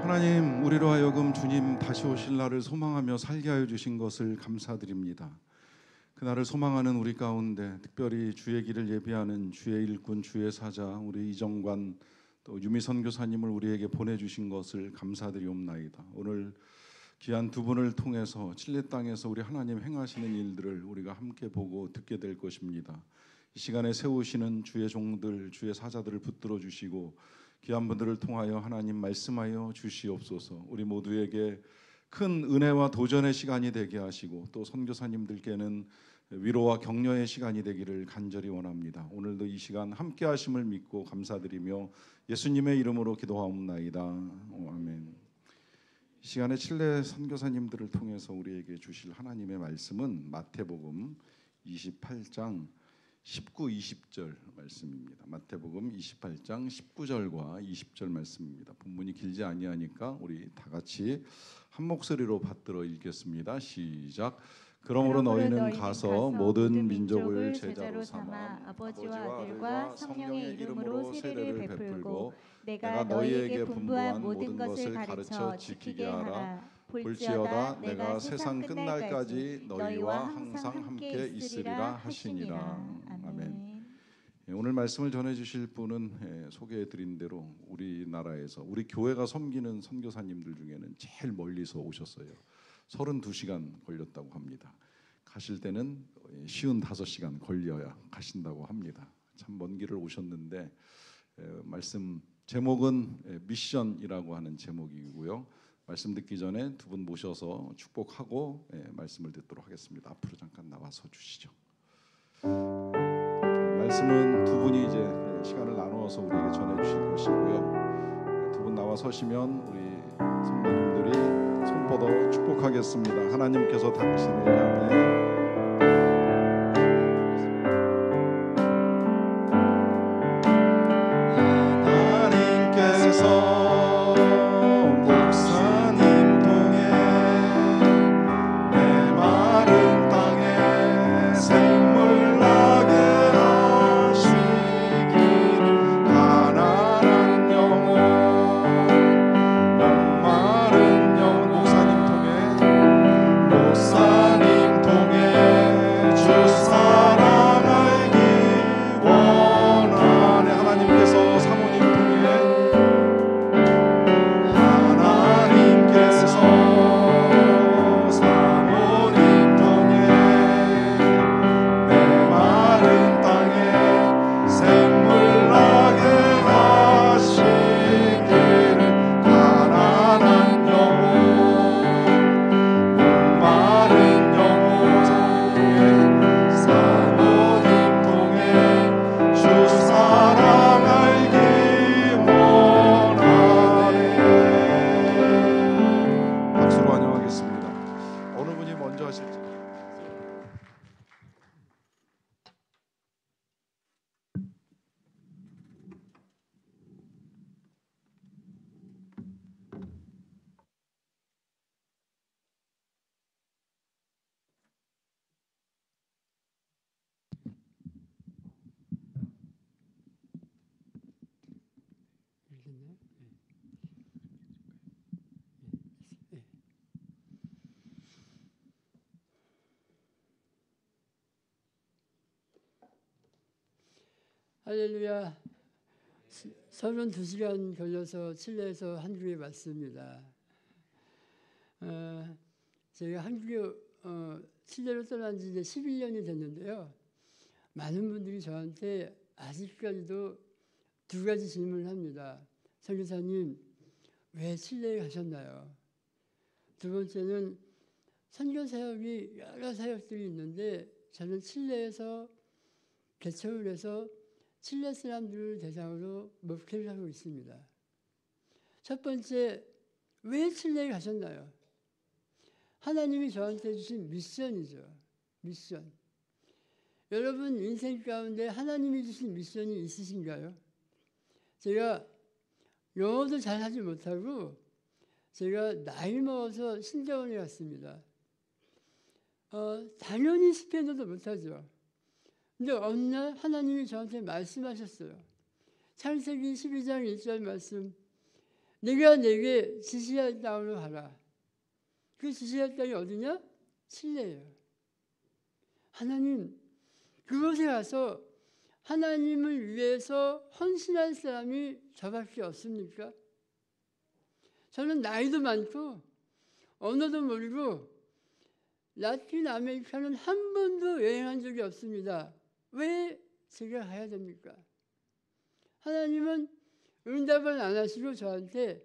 하나님, 우리로 하여금 주님 다시 오실 날을 소망하며 살게 하여 주신 것을 감사드립니다. 그날을 소망하는 우리 가운데 특별히 주의 길을 예비하는 주의 일꾼, 주의 사자, 우리 이정관 또 유미 선교사님을 우리에게 보내주신 것을 감사드리옵나이다. 오늘 귀한 두 분을 통해서 칠레 땅에서 우리 하나님 행하시는 일들을 우리가 함께 보고 듣게 될 것입니다. 이 시간에 세우시는 주의 종들, 주의 사자들을 붙들어 주시고 귀한 분들을 통하여 하나님 말씀하여 주시옵소서. 우리 모두에게 큰 은혜와 도전의 시간이 되게 하시고 또 선교사님들께는 위로와 격려의 시간이 되기를 간절히 원합니다. 오늘도 이 시간 함께 하심을 믿고 감사드리며 예수님의 이름으로 기도하옵나이다. 아멘. 이 시간에 칠레 선교사님들을 통해서 우리에게 주실 하나님의 말씀은 마태복음 28장 19, 20절 말씀입니다. 마태복음 28장 19절과 20절 말씀입니다. 본문이 길지 아니하니까 우리 다 같이 한 목소리로 받들어 읽겠습니다. 시작. 그러므로 너희는 가서 모든 민족을 제자로 삼아 아버지와 아들과 성령의 이름으로 세례를 베풀고 내가 너희에게 분부한 모든 것을 가르쳐 지키게 하라. 볼지어다 내가 세상 끝날까지 너희와 항상 함께 있으리라 하시니라. 아멘. 오늘 말씀을 전해주실 분은 소개해드린 대로 우리나라에서 우리 교회가 섬기는 선교사님들 중에는 제일 멀리서 오셨어요. 32시간 걸렸다고 합니다. 가실 때는 55시간 걸려야 가신다고 합니다. 참 먼 길을 오셨는데 말씀 제목은 미션이라고 하는 제목이고요. 말씀 듣기 전에 두 분 모셔서 축복하고 말씀을 듣도록 하겠습니다. 앞으로 잠깐 나와서 주시죠. 말씀은 두 분이 이제 시간을 나누어서 우리에게 전해 주실 것이고요. 두 분 나와 서시면 우리 성도님들이 손 뻗어 축복하겠습니다. 하나님께서 당신을 향해 할렐루야. 32시간 걸려서 칠레에서 한국에 왔습니다. 제가 한국에 칠레로 떠난 지 이제 11년이 됐는데요. 많은 분들이 저한테 아직까지도 두 가지 질문을 합니다. 선교사님, 왜 칠레에 가셨나요? 두 번째는 선교 사역이 여러 사역들이 있는데 저는 칠레에서 개척을 해서 칠레 사람들을 대상으로 목회를 하고 있습니다. 첫 번째, 왜 칠레에 가셨나요? 하나님이 저한테 주신 미션이죠. 미션. 여러분 인생 가운데 하나님이 주신 미션이 있으신가요? 제가 영어도 잘하지 못하고 제가 나이 먹어서 신대원에 갔습니다. 당연히 스페인어도 못하죠. 근데 어느 날 하나님이 저한테 말씀하셨어요. 창세기 12장 1절 말씀. 네가 내게 지시할 땅으로 가라. 그 지시할 땅이 어디냐? 칠레예요. 하나님, 그곳에 가서 하나님을 위해서 헌신할 사람이 저밖에 없습니까? 저는 나이도 많고 언어도 모르고 라틴 아메리카는 한 번도 여행한 적이 없습니다. 왜 제가 가야 됩니까? 하나님은 응답을 안 하시고 저한테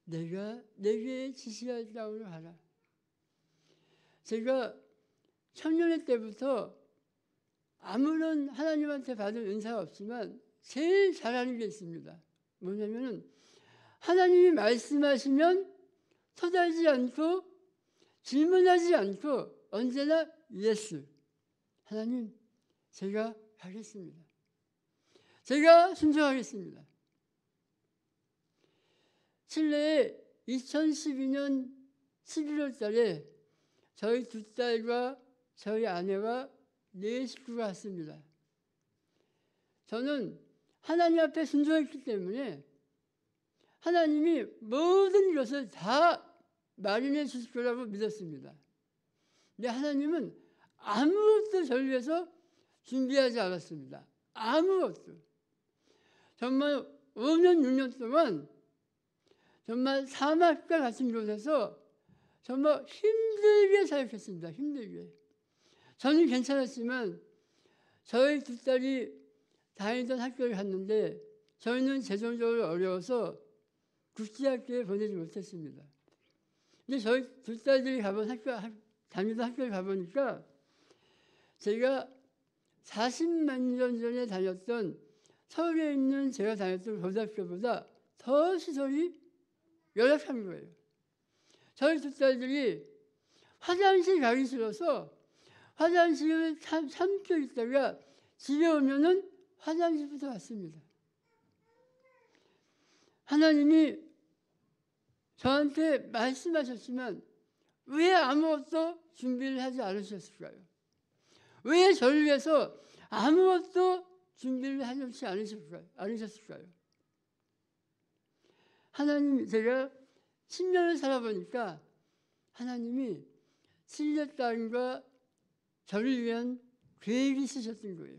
내가 내게 지시할 땅으로 가라. 제가 청년의 때부터 아무런 하나님한테 받은 은사가 없지만 제일 잘하는 게 있습니다. 뭐냐면은 하나님이 말씀하시면 토달지 않고 질문하지 않고 언제나 예스. 하나님, 제가 하겠습니다. 제가 순종하겠습니다. 칠레에 2012년 11월 달에 저희 두 딸과 저희 아내와 네 식구가 왔습니다. 저는 하나님 앞에 순종했기 때문에 하나님이 모든 것을 다 마련해 주실 거라고 믿었습니다. 근데 하나님은 아무것도 저를 위해서 준비하지 않았습니다. 아무것도. 정말 5년, 6년 동안 정말 사막과 같은 곳에서 정말 힘들게 사역했습니다. 힘들게. 저는 괜찮았지만 저희 두 딸이 다니던 학교를 갔는데 저희는 재정적으로 어려워서 국제학교에 보내지 못했습니다. 근데 저희 두 딸들이 다니던 학교를 가보니까 제가 40만 년 전에 다녔던 서울에 있는 제가 다녔던 고등학교보다 더 시설이 열악한 거예요. 저희 두 딸들이 화장실 가기 싫어서 화장실을 참고 있다가 집에 오면은 화장실부터 왔습니다. 하나님이 저한테 말씀하셨지만 왜 아무것도 준비를 하지 않으셨을까요? 왜 저를 위해서 아무것도 준비를 하지 않으셨을까요? 하나님, 제가 10년을 살아보니까 하나님이 칠레 땅과 저를 위한 계획이 있으셨던 거예요.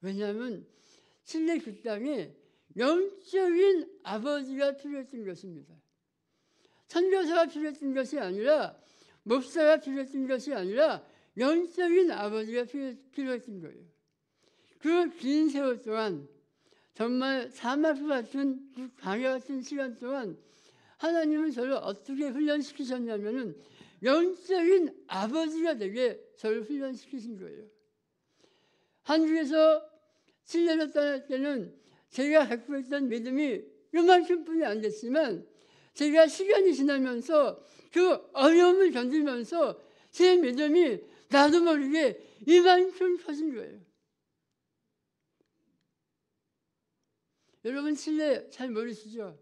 왜냐하면 칠레 그 땅에 영적인 아버지가 필요했던 것입니다. 선교사가 필요했던 것이 아니라 목사가 필요했던 것이 아니라 영적인 아버지가 필요했던 거예요. 그 긴 세월 동안 정말 사막 같은 그 광야 같은 시간 동안 하나님은 저를 어떻게 훈련시키셨냐면은 영적인 아버지가 되게 저를 훈련시키신 거예요. 한국에서 7년을 떠날 때는 제가 갖고 있던 믿음이 요만큼뿐이 안 됐지만 제가 시간이 지나면서 그 어려움을 견디면서 제 믿음이 나도 모르게 이만큼 커진 거예요. 여러분 칠레 잘 모르시죠?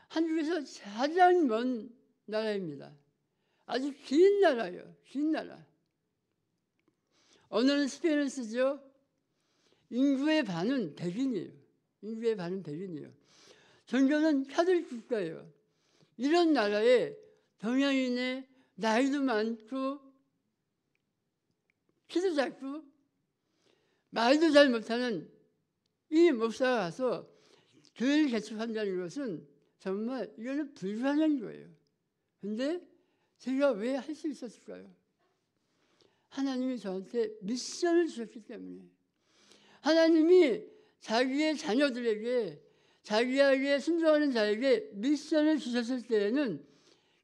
한국에서 가장 먼 나라입니다. 아주 긴 나라예요. 긴 나라. 언어는 스페인을 쓰죠. 인구의 반은 백인이에요. 인구의 반은 백인이에요. 종교는 카톨릭 국가예요. 이런 나라에 동양인의 나이도 많고 키도 작고 말도 잘 못하는 이 목사가 가서 교회를 개척한다는 것은 정말 이거는 불가능한 거예요. 근데 제가 왜 할 수 있었을까요? 하나님이 저한테 미션을 주셨기 때문에 하나님이 자기의 자녀들에게 자기에게 순종하는 자에게 미션을 주셨을 때에는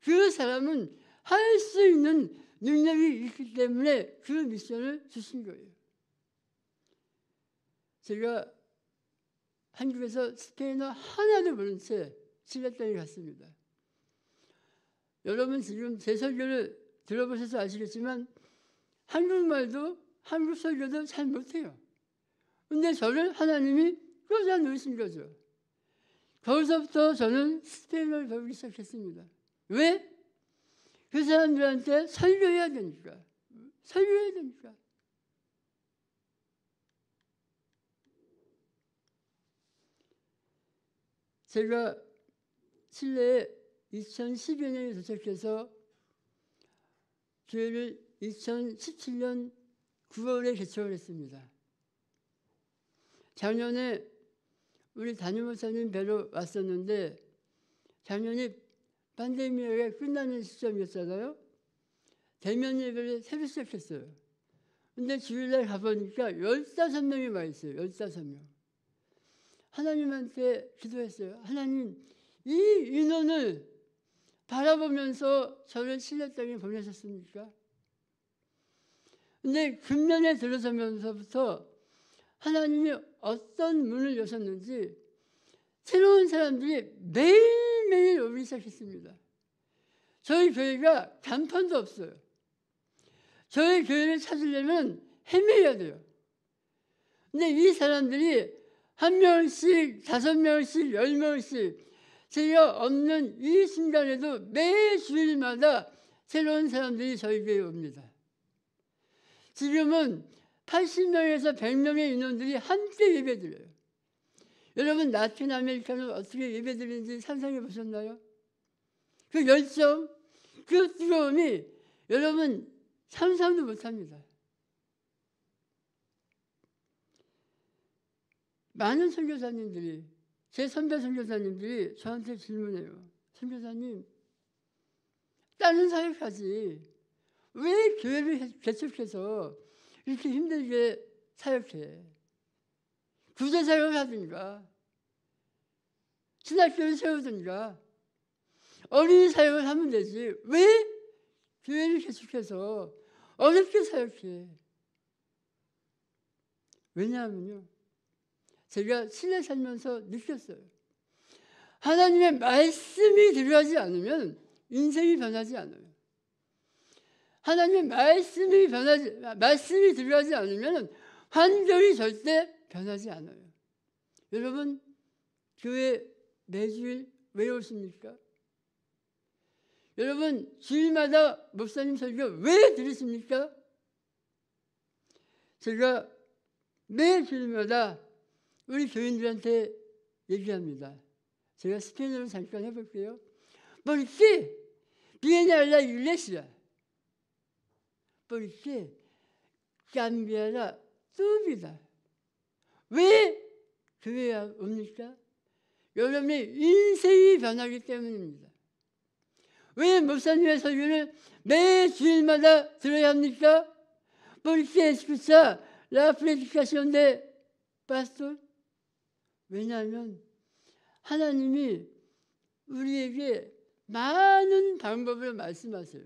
그 사람은 할 수 있는 능력이 있기 때문에 그 미션을 주신 거예요. 제가 한국에서 스페인어 하나도 모른 채 칠레 땅에 갔습니다. 여러분 지금 제 설교를 들어보셔서 아시겠지만 한국말도 한국 설교도 잘 못해요. 근데 저를 하나님이 꽂아 놓으신 거죠. 거기서부터 저는 스페인어를 배우기 시작했습니다. 왜? 그 사람들한테 설교해야 되니까. 설교해야 되니까. 제가 실내에 2012년에 도착해서 교회를 2017년 9월에 개척을 했습니다. 작년에 우리 담임 목사님 뵈러 왔었는데 작년에 팬데믹이 끝나는 시점이었잖아요. 대면 예배를 새로 시작했어요. 근데 주일날 가보니까 15명이 와 있어요. 15명. 하나님한테 기도했어요. 하나님, 이 인원을 바라보면서 저를 실내 땅에 보내셨습니까? 근데 금년에 들어서면서부터 하나님이 어떤 문을 여셨는지 새로운 사람들이 매일매일 오기 시작했습니다. 저희 교회가 간판도 없어요. 저희 교회를 찾으려면 헤매야 돼요. 근데 이 사람들이 1명씩, 5명씩, 10명씩 제가 없는 이 순간에도 매 주일마다 새로운 사람들이 저희 교회에 옵니다. 지금은 80명에서 100명의 인원들이 함께 예배드려요. 여러분 라틴 아메리카는 어떻게 예배드리는지 상상해 보셨나요? 그 열정, 그 뜨거움이 여러분 상상도 못합니다. 많은 선교사님들이, 제 선배 선교사님들이 저한테 질문해요. 선교사님, 다른 사역하지 왜 교회를 개척해서 이렇게 힘들게 사역해? 구제 사역을 하든가 신학교를 세우든가 어린이 사역을 하면 되지 왜 교회를 개척해서 어렵게 사역해? 왜냐하면요, 제가 실내 살면서 느꼈어요. 하나님의 말씀이 들어가지 않으면 인생이 변하지 않아요. 하나님의 말씀이 들어가지 않으면 환경이 절대 변하지 않아요. 여러분 교회 매주일 왜 오십니까? 여러분 주일마다 목사님 설교 왜 들으십니까? 제가 매 주일마다 우리 교인들한테 얘기합니다. 제가 스페인어로 잠깐 해볼게요. ¿Por qué viene a la iglesia? ¿Por qué cambiará tu vida? 왜 교회에 옵니까? 여러분의 인생이 변하기 때문입니다. 왜 목사님의 설교를 매 주일마다 들어야 합니까? ¿Por qué escuchar la predicación de pastor? 왜냐하면 하나님이 우리에게 많은 방법을 말씀하세요.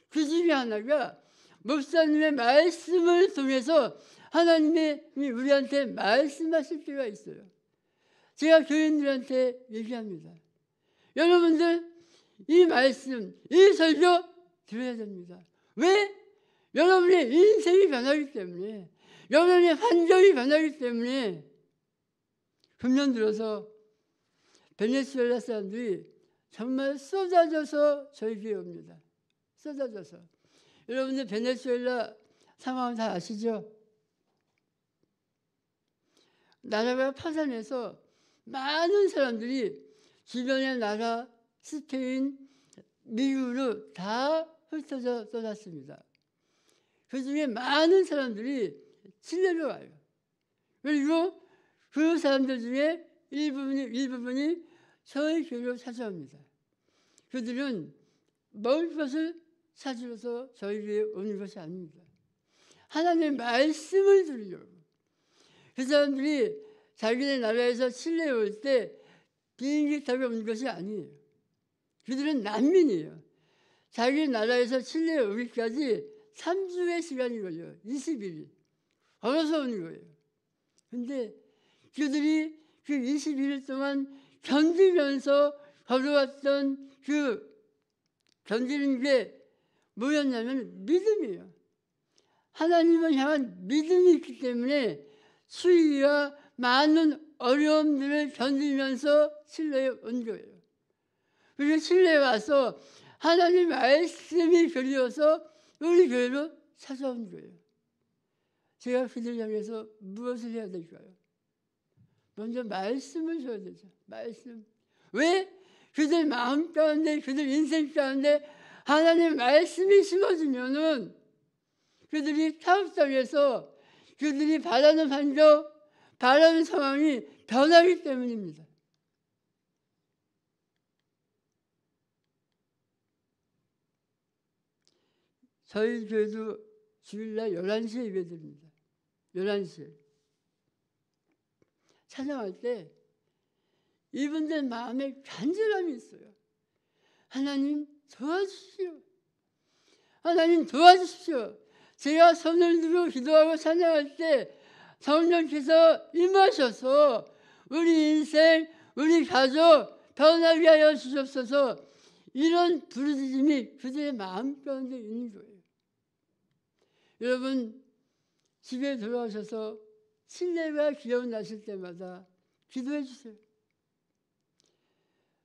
그 중에 하나가 목사님의 말씀을 통해서 하나님이 우리한테 말씀하실 때가 있어요. 제가 교인들한테 얘기합니다. 여러분들 이 말씀, 이 설교 들어야 됩니다. 왜? 여러분의 인생이 변하기 때문에, 여러분의 환경이 변하기 때문에. 금년 들어서 베네수엘라 사람들이 정말 쏟아져서 저희 교회에 옵니다. 쏟아져서. 여러분들 베네수엘라 상황 다 아시죠? 나라가 파산해서 많은 사람들이 주변의 나라, 스페인, 미국으로 다 흩어져 쏟았습니다. 그 중에 많은 사람들이 칠레로 와요. 그리고 그 사람들 중에 일부분이 저희 교회로 찾아옵니다. 그들은 먹을 것을 찾으러서 저희 교회에 오는 것이 아닙니다. 하나님의 말씀을 들으려고. 그 사람들이 자기네 나라에서 칠레에 올 때 비행기 타고 온 것이 아니에요. 그들은 난민이에요. 자기 나라에서 칠레에 오기까지 3주의 시간이 걸려요. 20일이. 걸어서 오는 거예요. 근데 그들이 그 21일 동안 견디면서 걸어왔던 그 견디는 게 뭐였냐면 믿음이에요. 하나님을 향한 믿음이 있기 때문에 수위와 많은 어려움들을 견디면서 칠레에 온 거예요. 그리고 칠레에 와서 하나님 말씀이 그리워서 우리 교회로 찾아온 거예요. 제가 그들 향해서 무엇을 해야 될까요? 먼저 말씀을 줘야 되죠. 말씀. 왜? 그들 마음 가운데, 그들 인생 가운데 하나님 말씀이 심어지면은 그들이 타협당해서 그들이 바라는 환경, 바라는 상황이 변하기 때문입니다. 저희 교회도 주일날 11시에 예배드립니다. 11시에. 찬양할 때 이분들 마음에 간절함이 있어요. 하나님 도와주십시오. 하나님 도와주십시오. 제가 손을 들고 기도하고 찬양할 때 성령께서 임하셔서 우리 인생, 우리 가족 변하게 하여 주옵소서. 이런 부르짖음이 그들의 마음 가운데 있는 거예요. 여러분 집에 돌아오셔서 신뢰가 기억나실 때마다 기도해 주세요.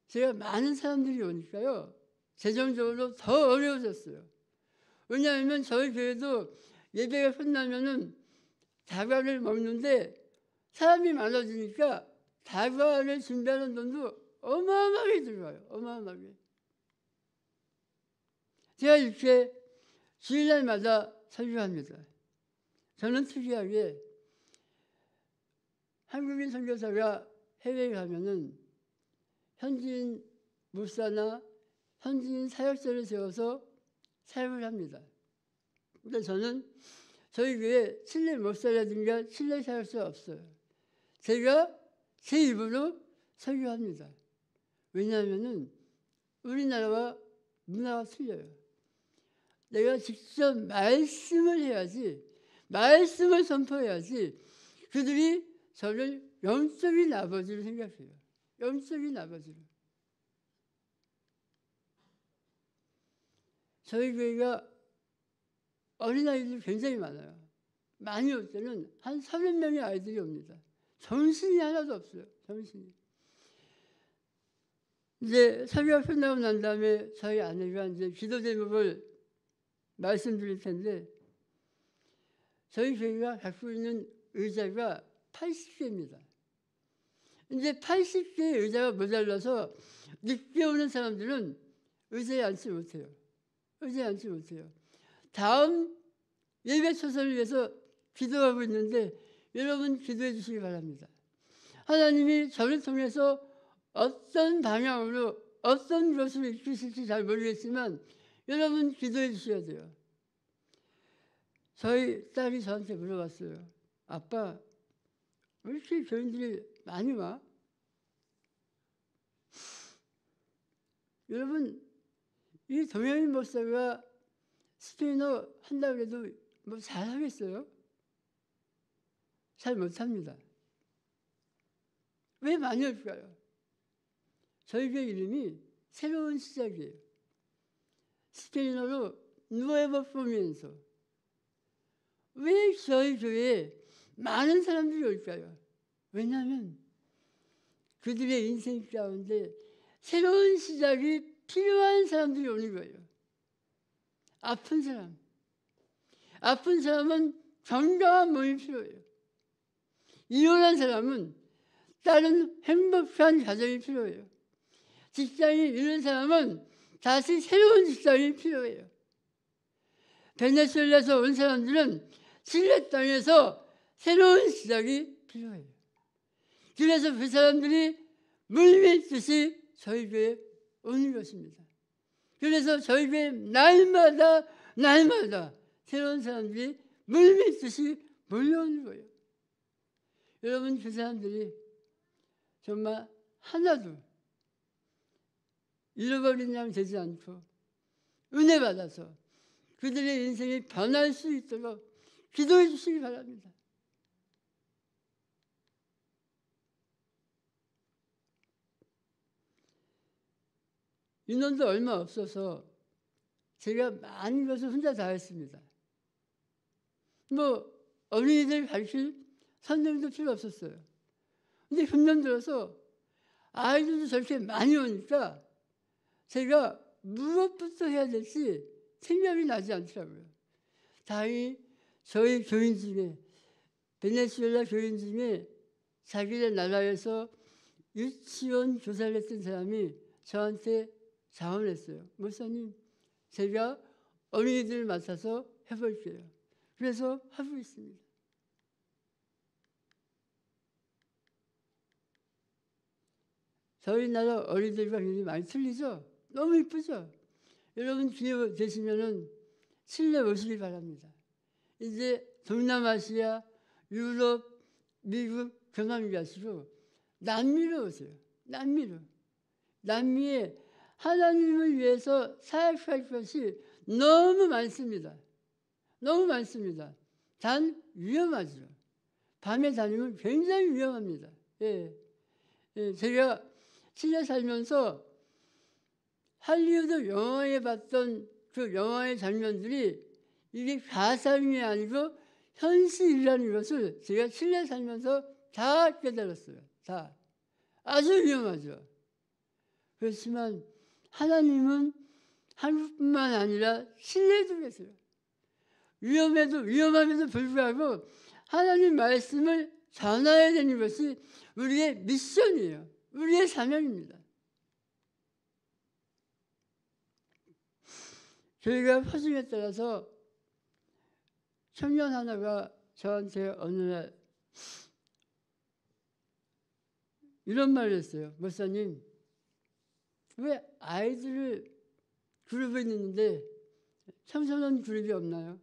제가 많은 사람들이 오니까요. 재정적으로 더 어려워졌어요. 왜냐하면 저희 교회도 예배가 끝나면은 다과를 먹는데 사람이 많아지니까 다과를 준비하는 돈도 어마어마하게 들어가요. 어마어마하게. 제가 이렇게 주일날마다 설교합니다. 저는 특이하게 한국인 선교사가 해외에 가면은 현지인 목사나 현지인 사역자를 세워서 사역을 합니다. 근데 저는 저희 교회 칠레 목사라든가 칠레 사역자 없어요. 제가 제 입으로 설교합니다. 왜냐하면은 우리나라와 문화가 틀려요. 내가 직접 말씀을 해야지, 말씀을 선포해야지 그들이 저를 영적인 아버지로 생각해요. 영적인 아버지로. 저희 교회가 어린아이들이 굉장히 많아요. 많이 올 때는 한 30명의 아이들이 옵니다. 정신이 하나도 없어요. 정신이. 이제 설교가 끝나고 난 다음에 저희 아내가 이제 기도 제목을 말씀드릴 텐데 저희 교회가 갖고 있는 의자가 80개입니다. 이제 80개의 의자가 모자라서 늦게 오는 사람들은 의자에 앉지 못해요. 의자에 앉지 못해요. 다음 예배 초선을 위해서 기도하고 있는데 여러분 기도해 주시기 바랍니다. 하나님이 저를 통해서 어떤 방향으로 어떤 것을 이끄실지 잘 모르겠지만 여러분 기도해 주셔야 돼요. 저희 딸이 저한테 물어봤어요. 아빠, 왜 이렇게 교인들이 많이 와? 여러분, 이 동영인 목사가 스페인어 한다고 해도 뭐 잘하겠어요? 잘 못합니다. 왜 많이 올까요? 저희 교회 이름이 새로운 시작이에요. 스페인어로 누에보 포미엔소. 왜 저희 교회에 많은 사람들이 올까요? 왜냐하면 그들의 인생 가운데 새로운 시작이 필요한 사람들이 오는 거예요. 아픈 사람. 아픈 사람은 건강한 몸이 필요해요. 이혼한 사람은 다른 행복한 가정이 필요해요. 직장이 잃은 사람은 다시 새로운 직장이 필요해요. 베네수엘라에서 온 사람들은 칠레 땅에서 새로운 시작이 필요해요. 그래서 그 사람들이 물밀듯이 저희 교회에 오는 것입니다. 그래서 저희 교회 날마다 새로운 사람들이 물밀듯이 몰려오는 거예요. 여러분 그 사람들이 정말 하나도 잃어버린 양 되지 않고 은혜 받아서 그들의 인생이 변할 수 있도록 기도해 주시기 바랍니다. 인원도 얼마 없어서 제가 많은 것을 혼자 다 했습니다. 뭐 어린이들 가르칠 선생님도 필요 없었어요. 근데 금년 들어서 아이들도 저렇게 많이 오니까 제가 무엇부터 해야 될지 생각이 나지 않더라고요. 다행히 저희 교인 중에 베네수엘라 교인 중에 자기네 나라에서 유치원 교사를 했던 사람이 저한테 자원했어요. 목사님, 제가 어린이들을 맡아서 해볼게요. 그래서 하고 있습니다. 저희 나라 어린이들과 굉장히 많이 틀리죠? 너무 이쁘죠? 여러분 기회 되시면은 실내 오시기 바랍니다. 이제 동남아시아, 유럽, 미국 경험이 가시고 남미로 오세요. 남미로. 남미에 하나님을 위해서 사역할 것이 너무 많습니다. 너무 많습니다. 단 위험하죠. 밤에 다니면 굉장히 위험합니다. 예. 예, 제가 실내 살면서 할리우드 영화에 봤던 그 영화의 장면들이 이게 가상이 아니고 현실이라는 것을 제가 실내 살면서 다 깨달았어요. 다. 아주 위험하죠. 그렇지만 하나님은 한국뿐만 아니라 실내도 계세요. 위험함에도 불구하고 하나님 말씀을 전해야 되는 것이 우리의 미션이에요. 우리의 사명입니다. 저희가 퍼즐에 따라서 청년 하나가 저한테 어느 날 이런 말을 했어요. 목사님, 왜 아이들을 그룹에 있는데 청소년 그룹이 없나요?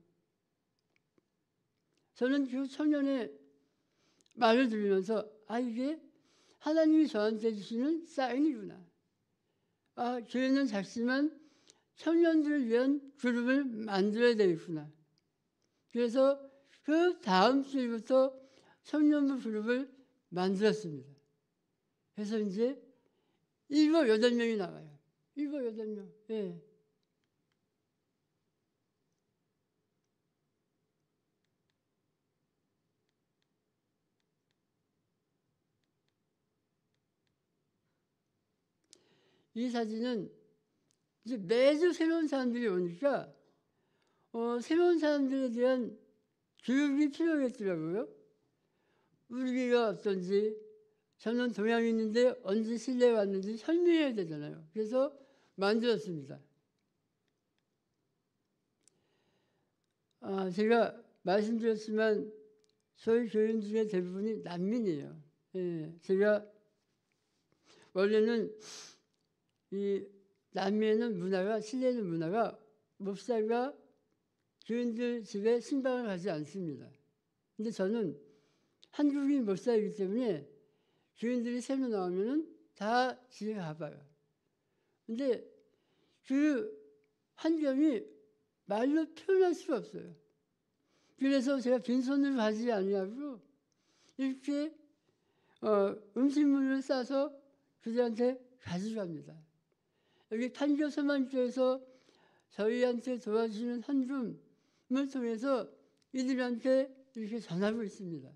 저는 그 청년의 말을 들으면서 이게 하나님이 저한테 주시는 사인이구나. 교회는 작지만 청년들을 위한 그룹을 만들어야 되겠구나. 그래서 그 다음 주부터 청년부 그룹을 만들었습니다. 그래서 이제 7, 8명이 나와요. 7, 8명. 예. 이 사진은 이제 매주 새로운 사람들이 오니까 새로운 사람들에 대한 교육이 필요하겠더라고요. 우리가 어떤지, 저는 동양인인데 언제 실내에 왔는지 설명해야 되잖아요. 그래서 만들었습니다. 제가 말씀드렸지만 저희 교인 중에 대부분이 난민이에요. 예, 제가 원래는 이 남미에는 문화가, 실내에는 문화가 목사가 교인들 집에 신방을 가지 않습니다. 근데 저는 한국인 목사이기 때문에 교인들이 새로 나오면은 다 집에 가봐요. 근데 그 환경이 말로 표현할 수가 없어요. 그래서 제가 빈손으로 가지 아니하고 이렇게 음식물을 싸서 그들한테 가져갑니다. 여기 판교 소망교에서 저희한테 도와주시는 헌금을 통해서 이들한테 이렇게 전하고 있습니다.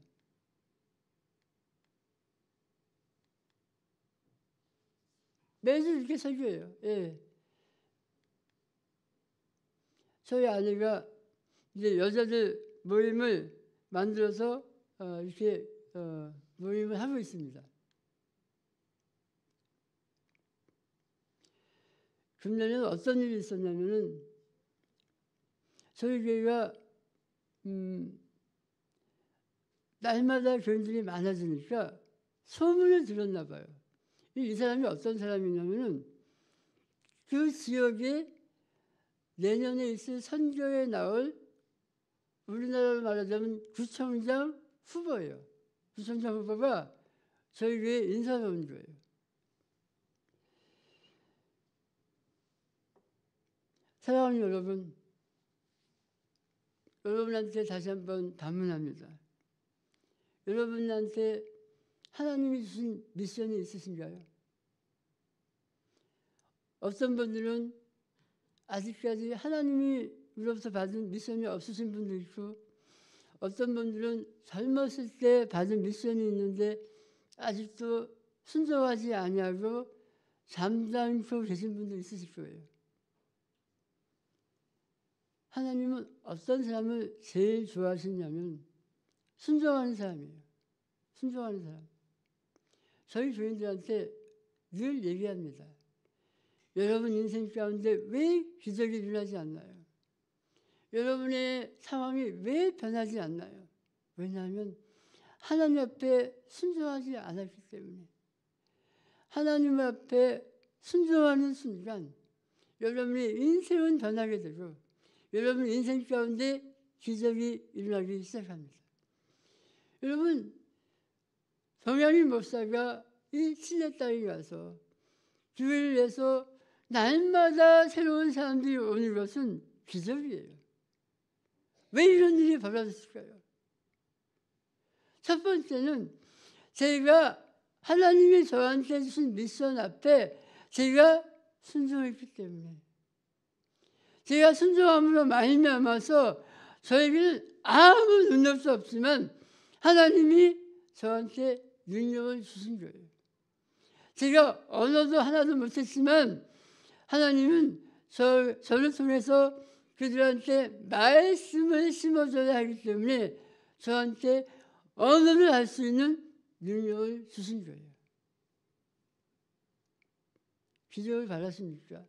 매주 이렇게 설교해요. 예. 저희 아내가 이제 여자들 모임을 만들어서 이렇게 모임을 하고 있습니다. 금년에는 어떤 일이 있었냐면은 저희 교회가 날마다 교인들이 많아지니까 소문을 들었나 봐요. 이 사람이 어떤 사람이냐면은 그 지역에 내년에 있을 선교에 나올 우리나라로 말하자면 구청장 후보예요. 구청장 후보가 저희 교회 인사를 온 거예요. 사랑하는 여러분, 여러분한테 다시 한번 반문합니다. 여러분한테 하나님이 주신 미션이 있으신가요? 어떤 분들은 아직까지 하나님이 우리로부터 받은 미션이 없으신 분도 있고, 어떤 분들은 젊었을 때 받은 미션이 있는데 아직도 순종하지 아니하고 잠잠고 계신 분도 있으실 거예요. 하나님은 어떤 사람을 제일 좋아하시냐면 순종하는 사람이에요. 순종하는 사람. 저희 교인들한테 늘 얘기합니다. 여러분 인생 가운데 왜 기적이 일어나지 않나요? 여러분의 상황이 왜 변하지 않나요? 왜냐하면 하나님 앞에 순종하지 않았기 때문에. 하나님 앞에 순종하는 순간 여러분의 인생은 변하게 되고 여러분 인생 가운데 기적이 일어나기 시작합니다. 여러분, 동양인 목사가 이 칠레 땅에 가서 교회를 내서 날마다 새로운 사람들이 오는 것은 기적이에요. 왜 이런 일이 벌어졌을까요? 첫 번째는 제가 하나님이 저한테 주신 미션 앞에 제가 순종했기 때문에. 제가 순종함으로 말미암아서 저에게는 아무 능력도 없지만 하나님이 저한테 능력을 주신 거예요. 제가 언어도 하나도 못했지만 하나님은 저를 통해서 그들한테 말씀을 심어줘야 하기 때문에 저한테 언어를 할 수 있는 능력을 주신 거예요. 기적을 받았습니까?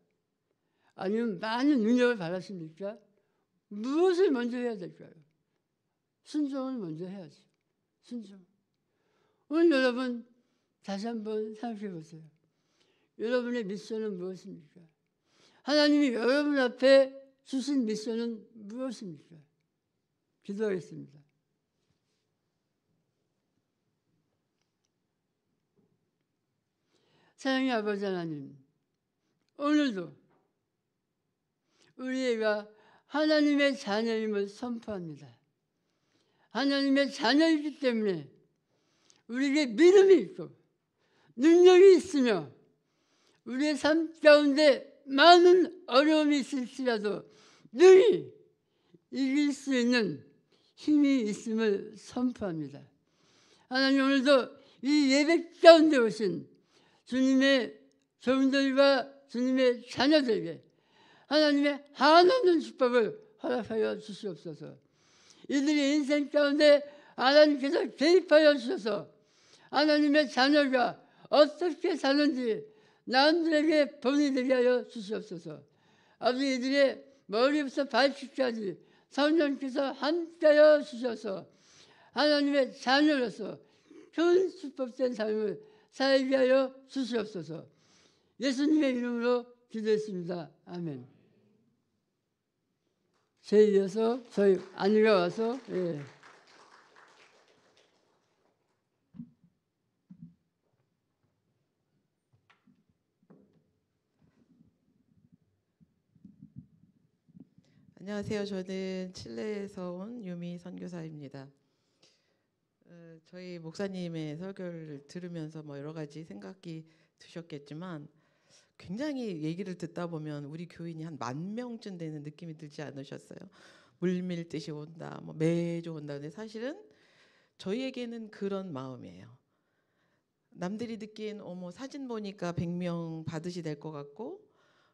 아니면 많은 능력을 받았습니까? 무엇을 먼저 해야 될까요? 순종을 먼저 해야죠. 순종. 오늘 여러분 다시 한번 생각해 보세요. 여러분의 미션은 무엇입니까? 하나님이 여러분 앞에 주신 미션은 무엇입니까? 기도하겠습니다. 사랑의 아버지 하나님, 오늘도 우리가 하나님의 자녀임을 선포합니다. 하나님의 자녀이기 때문에 우리에게 믿음이 있고 능력이 있으며 우리의 삶 가운데 많은 어려움이 있을지라도 능히 이길 수 있는 힘이 있음을 선포합니다. 하나님, 오늘도 이 예배 가운데 오신 주님의 종들과 주님의 자녀들에게 하나님의 한없는 축복을 허락하여 주시옵소서. 이들의 인생 가운데 하나님께서 개입하여 주셔서 하나님의 자녀가 어떻게 사는지 남들에게 본이 되게 하여 주시옵소서. 아버지, 이들의 머리부터 발끝까지 성령께서 함께하여 주셔서 하나님의 자녀로서 큰 축복된 삶을 살게 하여 주시옵소서. 예수님의 이름으로 기도했습니다. 아멘. 제 이어서 저희 아내가 와서 안녕하세요. 저는 칠레에서 온 유미 선교사입니다. 저희 목사님의 설교를 들으면서 뭐 여러 가지 생각이 드셨겠지만 굉장히 얘기를 듣다 보면 우리 교인이 한 10,000명쯤 되는 느낌이 들지 않으셨어요? 물밀듯이 온다, 뭐 매주 온다. 근데 사실은 저희에게는 그런 마음이에요. 남들이 듣기엔 어머 사진 보니까 100명 받으시 될 것 같고,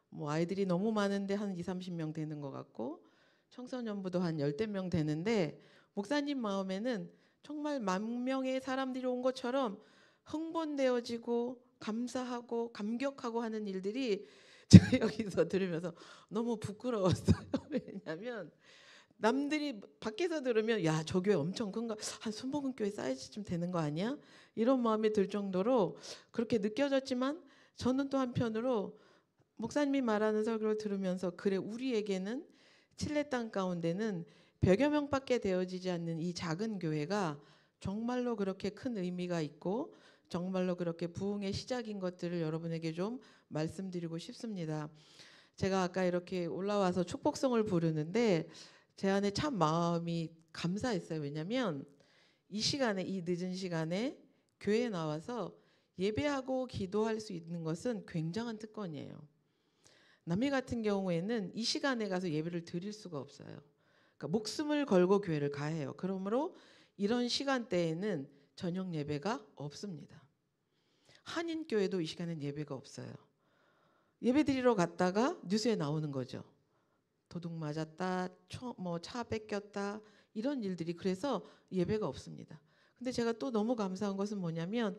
뭐 아이들이 너무 많은데 한 20-30명 되는 것 같고, 청소년부도 한 10명 되는데 목사님 마음에는 정말 10,000명의 사람들이 온 것처럼 흥분되어지고 감사하고 감격하고 하는 일들이 제가 여기서 들으면서 너무 부끄러웠어요. 왜냐하면 남들이 밖에서 들으면 야, 저 교회 엄청 큰가, 한 20교회 사이즈쯤 되는 거 아니야? 이런 마음이 들 정도로 그렇게 느껴졌지만 저는 또 한편으로 목사님이 말하는 설교를 들으면서 그래, 우리에게는 칠레 땅 가운데는 100여 명밖에 되어지지 않는 이 작은 교회가 정말로 그렇게 큰 의미가 있고 정말로 그렇게 부흥의 시작인 것들을 여러분에게 좀 말씀드리고 싶습니다. 제가 아까 이렇게 올라와서 축복성을 부르는데 제 안에 참 마음이 감사했어요. 왜냐하면 이 시간에, 이 늦은 시간에 교회에 나와서 예배하고 기도할 수 있는 것은 굉장한 특권이에요. 남미 같은 경우에는 이 시간에 가서 예배를 드릴 수가 없어요. 그러니까 목숨을 걸고 교회를 가해요. 그러므로 이런 시간대에는 저녁 예배가 없습니다. 한인교회도 이 시간엔 예배가 없어요. 예배 드리러 갔다가 뉴스에 나오는 거죠. 도둑 맞았다, 차 뺏겼다, 이런 일들이. 그래서 예배가 없습니다. 근데 제가 또 너무 감사한 것은 뭐냐면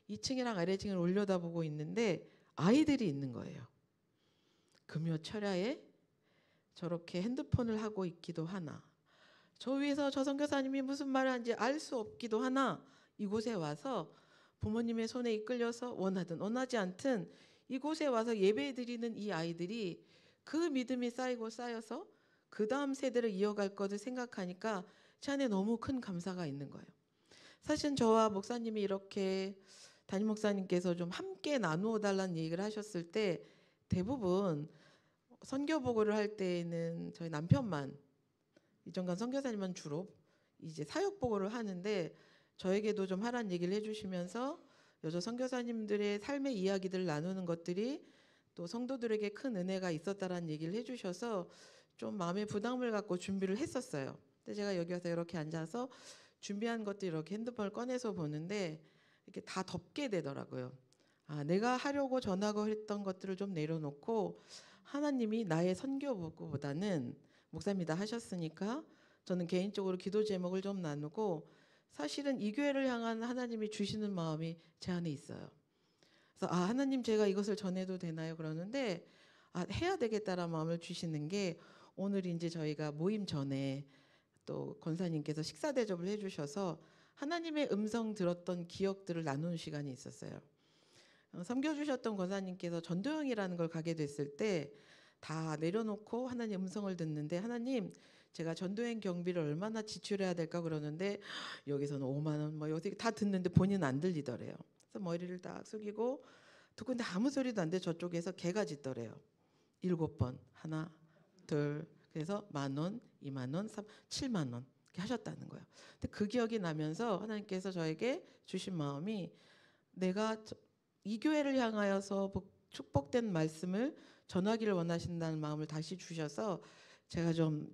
2층이랑 아래층을 올려다보고 있는데 아이들이 있는 거예요. 금요 철야에 저렇게 핸드폰을 하고 있기도 하나, 저 위에서 저 선교사님이 무슨 말을 하는지 알 수 없기도 하나, 이곳에 와서 부모님의 손에 이끌려서 원하든 원하지 않든 이곳에 와서 예배드리는 이 아이들이 그 믿음이 쌓이고 쌓여서 그 다음 세대를 이어갈 것을 생각하니까 제 안에 너무 큰 감사가 있는 거예요. 사실은 저와 목사님이 이렇게 담임 목사님께서 좀 함께 나누어 달라는 얘기를 하셨을 때 대부분 선교 보고를 할 때에는 저희 남편만, 이전간 선교사님만 주로 이제 사역 보고를 하는데 저에게도 좀 하라는 얘기를 해주시면서 여자 선교사님들의 삶의 이야기들을 나누는 것들이 또 성도들에게 큰 은혜가 있었다라는 얘기를 해주셔서 좀 마음의 부담을 갖고 준비를 했었어요. 근데 제가 여기 와서 이렇게 앉아서 준비한 것들 이렇게 핸드폰을 꺼내서 보는데 이렇게 다 덮게 되더라고요. 아, 내가 하려고 전하고 했던 것들을 좀 내려놓고 하나님이 나의 선교 보고보다는 목사님이 다 하셨으니까 저는 개인적으로 기도 제목을 좀 나누고 사실은 이 교회를 향한 하나님이 주시는 마음이 제 안에 있어요. 그래서 아, 하나님 제가 이것을 전해도 되나요? 그러는데 아, 해야 되겠다라는 마음을 주시는 게 오늘 이제 저희가 모임 전에 또 권사님께서 식사 대접을 해주셔서 하나님의 음성 들었던 기억들을 나누는 시간이 있었어요. 섬겨주셨던 권사님께서 전도형이라는 걸 가게 됐을 때 다 내려놓고 하나님 음성을 듣는데 하나님 제가 전도행 경비를 얼마나 지출해야 될까 그러는데 여기서는 5만 원 뭐 여기 다 듣는데 본인은 안 들리더래요. 그래서 머리를 딱 숙이고 듣고 근데 아무 소리도 안 돼. 저쪽에서 개가 짖더래요. 7번 하나 둘 그래서 10,000원 20,000원 7만 원 이렇게 하셨다는 거예요. 근데 그 기억이 나면서 하나님께서 저에게 주신 마음이 내가 이 교회를 향하여서 축복된 말씀을 전하기를 원하신다는 마음을 다시 주셔서 제가 좀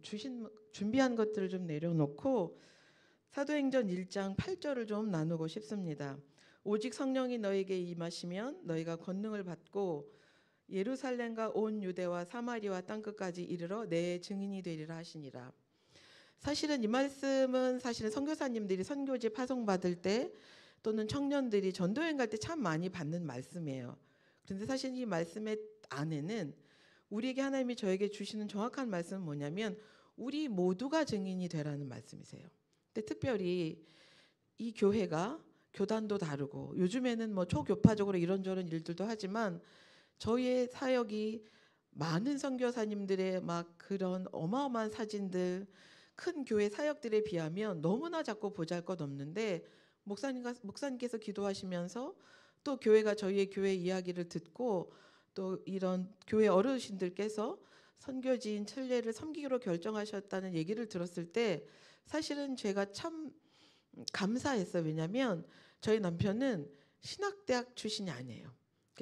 준비한 것들을 좀 내려놓고 사도행전 1장 8절을 좀 나누고 싶습니다. 오직 성령이 너에게 임하시면 너희가 권능을 받고 예루살렘과 온 유대와 사마리아 땅끝까지 이르러 내 증인이 되리라 하시니라. 사실은 이 말씀은 사실은 선교사님들이 선교지 파송받을 때 또는 청년들이 전도여행 갈 때 참 많이 받는 말씀이에요. 그런데 사실 이 말씀의 안에는 우리에게 하나님이 저에게 주시는 정확한 말씀은 뭐냐면 우리 모두가 증인이 되라는 말씀이세요. 근데 특별히 이 교회가 교단도 다르고 요즘에는 뭐 초교파적으로 이런저런 일들도 하지만 저희의 사역이 많은 선교사님들의 막 그런 어마어마한 사진들 큰 교회 사역들에 비하면 너무나 작고 보잘것없는데 목사님께서 기도하시면서 또 교회가 저희의 교회 이야기를 듣고 또 이런 교회 어르신들께서 선교지인 칠레를 섬기기로 결정하셨다는 얘기를 들었을 때 사실은 제가 참 감사했어요. 왜냐하면 저희 남편은 신학대학 출신이 아니에요.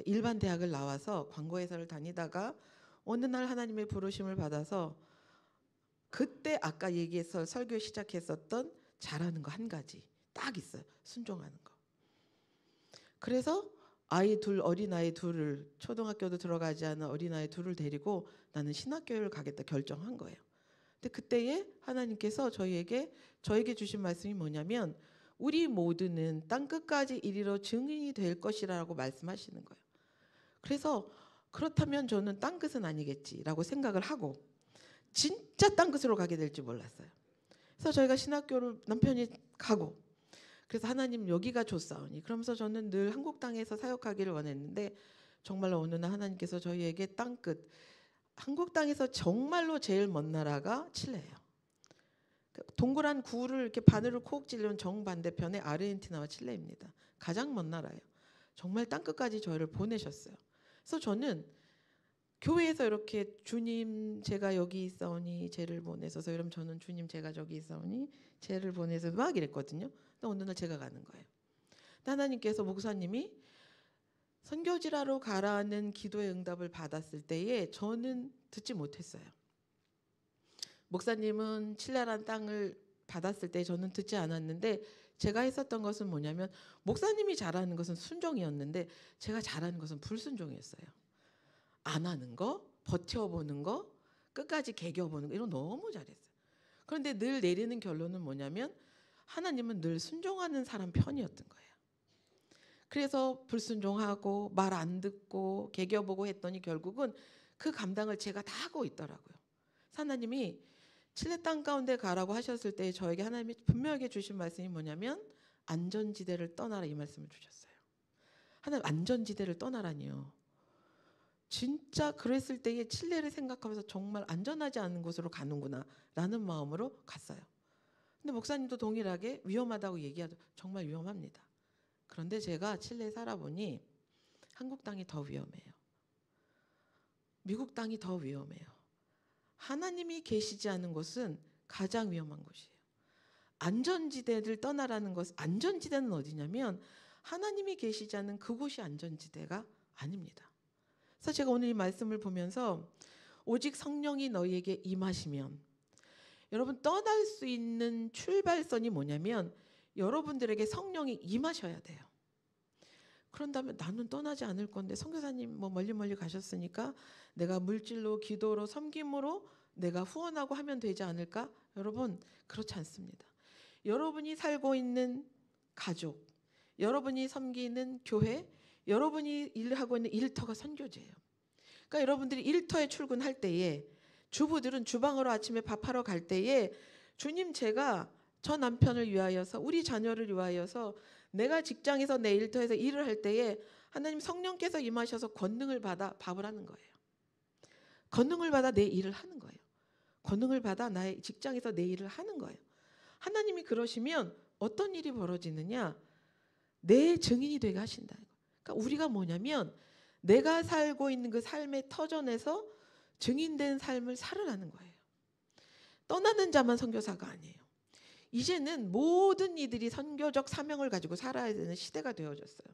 일반 대학을 나와서 광고회사를 다니다가 어느 날 하나님의 부르심을 받아서 그때 아까 얘기해서 설교 시작했었던 잘하는 거 한 가지 딱 있어요. 순종하는 거. 그래서 어린아이 둘을 초등학교도 들어가지 않은 어린아이 둘을 데리고 나는 신학교를 가겠다 결정한 거예요. 근데 그때에 하나님께서 저에게 주신 말씀이 뭐냐면 우리 모두는 땅끝까지 이르러 증인이 될 것이라고 말씀하시는 거예요. 그래서 그렇다면 저는 땅끝은 아니겠지라고 생각을 하고 진짜 땅끝으로 가게 될지 몰랐어요. 그래서 저희가 신학교를 남편이 가고 그래서 하나님 여기가 좋사오니 그러면서 저는 늘 한국 땅에서 사역하기를 원했는데 정말로 어느 날 하나님께서 저희에게 땅끝 한국 땅에서 정말로 제일 먼 나라가 칠레예요. 동그란 구를 이렇게 바늘을 콕 찔러온 정반대편에 아르헨티나와 칠레입니다. 가장 먼 나라예요. 정말 땅끝까지 저희를 보내셨어요. 그래서 저는 교회에서 이렇게 주님 제가 여기 있사오니 쟤를 보내소서 이러면 저는 주님 제가 저기 있사오니 쟤를 보내서 막 이랬거든요. 근데 어느 날 제가 가는 거예요. 하나님께서 목사님이 선교지라로 가라는 기도의 응답을 받았을 때에 저는 듣지 못했어요. 목사님은 칠레라는 땅을 받았을 때 저는 듣지 않았는데 제가 했었던 것은 뭐냐면 목사님이 잘하는 것은 순종이었는데 제가 잘하는 것은 불순종이었어요. 안 하는 거, 버텨보는 거, 끝까지 개겨보는 거 이런 거 너무 잘했어요. 그런데 늘 내리는 결론은 뭐냐면 하나님은 늘 순종하는 사람 편이었던 거예요. 그래서 불순종하고 말 안 듣고 개겨보고 했더니 결국은 그 감당을 제가 다 하고 있더라고요. 하나님이 칠레 땅 가운데 가라고 하셨을 때 저에게 하나님이 분명하게 주신 말씀이 뭐냐면 안전지대를 떠나라, 이 말씀을 주셨어요. 하나님, 안전지대를 떠나라니요. 진짜 그랬을 때에 칠레를 생각하면서 정말 안전하지 않은 곳으로 가는구나 라는 마음으로 갔어요. 근데 목사님도 동일하게 위험하다고 얘기하죠. 정말 위험합니다. 그런데 제가 칠레에 살아보니 한국 땅이 더 위험해요. 미국 땅이 더 위험해요. 하나님이 계시지 않은 곳은 가장 위험한 곳이에요. 안전지대를 떠나라는 것, 안전지대는 어디냐면 하나님이 계시지 않은 그곳이 안전지대가 아닙니다. 그래서 제가 오늘 이 말씀을 보면서 오직 성령이 너희에게 임하시면, 여러분 떠날 수 있는 출발선이 뭐냐면 여러분들에게 성령이 임하셔야 돼요. 그런다면 나는 떠나지 않을 건데 선교사님 뭐 멀리 가셨으니까 내가 물질로, 기도로, 섬김으로 내가 후원하고 하면 되지 않을까? 여러분 그렇지 않습니다. 여러분이 살고 있는 가족, 여러분이 섬기는 교회, 여러분이 일하고 있는 일터가 선교제예요. 그러니까 여러분들이 일터에 출근할 때에, 주부들은 주방으로 아침에 밥하러 갈 때에 주님, 제가 저 남편을 위하여서, 우리 자녀를 위하여서, 내가 직장에서 내 일터에서 일을 할 때에 하나님 성령께서 임하셔서 권능을 받아 밥을 하는 거예요. 권능을 받아 내 일을 하는 거예요. 권능을 받아 나의 직장에서 내 일을 하는 거예요. 하나님이 그러시면 어떤 일이 벌어지느냐? 내 증인이 되게 하신다. 그러니까 우리가 뭐냐면 내가 살고 있는 그 삶의 터전에서 증인된 삶을 살으라는 거예요. 떠나는 자만 선교사가 아니에요. 이제는 모든 이들이 선교적 사명을 가지고 살아야 되는 시대가 되어졌어요.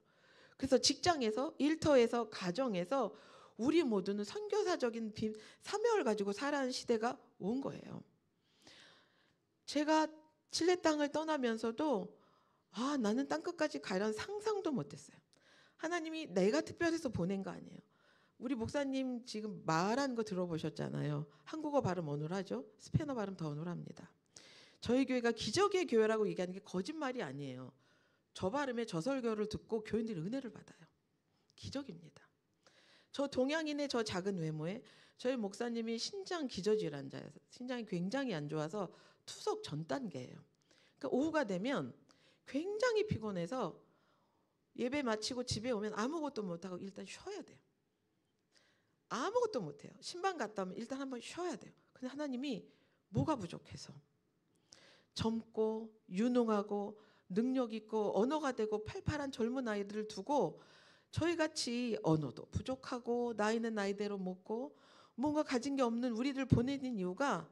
그래서 직장에서, 일터에서, 가정에서 우리 모두는 선교사적인 사명을 가지고 살아가는 시대가 온 거예요. 제가 칠레 땅을 떠나면서도 나는 땅끝까지 가려는 상상도 못했어요. 하나님이 내가 특별해서 보낸 거 아니에요. 우리 목사님 지금 말하는 거 들어보셨잖아요. 한국어 발음 어눌하죠? 스페인어 발음 더 어눌합니다. 저희 교회가 기적의 교회라고 얘기하는 게 거짓말이 아니에요. 저 발음에 저 설교를 듣고 교인들이 은혜를 받아요. 기적입니다. 저 동양인의 저 작은 외모에 저희 목사님이 신장 기저질환자여서 신장이 굉장히 안 좋아서 투석 전 단계예요. 그러니까 오후가 되면 굉장히 피곤해서 예배 마치고 집에 오면 아무것도 못하고 일단 쉬어야 돼요. 아무것도 못해요. 신방 갔다 오면 일단 한번 쉬어야 돼요. 근데 하나님이 뭐가 부족해서 젊고 유능하고 능력 있고 언어가 되고 팔팔한 젊은 아이들을 두고 저희같이 언어도 부족하고 나이는 나이대로 먹고 뭔가 가진 게 없는 우리들 보내는 이유가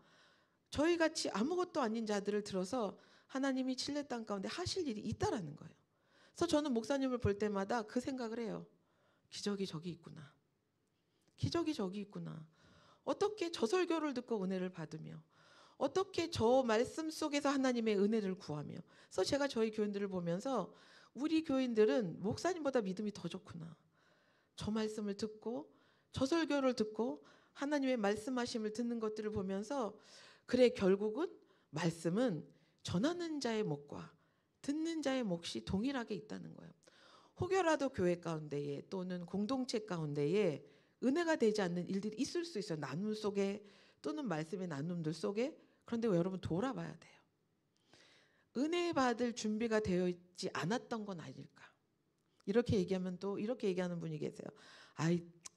저희같이 아무것도 아닌 자들을 들어서 하나님이 칠레 땅 가운데 하실 일이 있다라는 거예요. 그래서 저는 목사님을 볼 때마다 그 생각을 해요. 기적이 저기 있구나. 기적이 저기 있구나. 어떻게 저 설교를 듣고 은혜를 받으며, 어떻게 저 말씀 속에서 하나님의 은혜를 구하며. 그래서 제가 저희 교인들을 보면서 우리 교인들은 목사님보다 믿음이 더 좋구나. 저 말씀을 듣고 저 설교를 듣고 하나님의 말씀하심을 듣는 것들을 보면서, 그래 결국은 말씀은 전하는 자의 목과 듣는 자의 몫이 동일하게 있다는 거예요. 혹여라도 교회 가운데에 또는 공동체 가운데에 은혜가 되지 않는 일들이 있을 수 있어요. 나눔 속에 또는 말씀의 나눔들 속에. 그런데 여러분 돌아봐야 돼요. 은혜 받을 준비가 되어 있지 않았던 건 아닐까. 이렇게 얘기하면 또 이렇게 얘기하는 분이 계세요.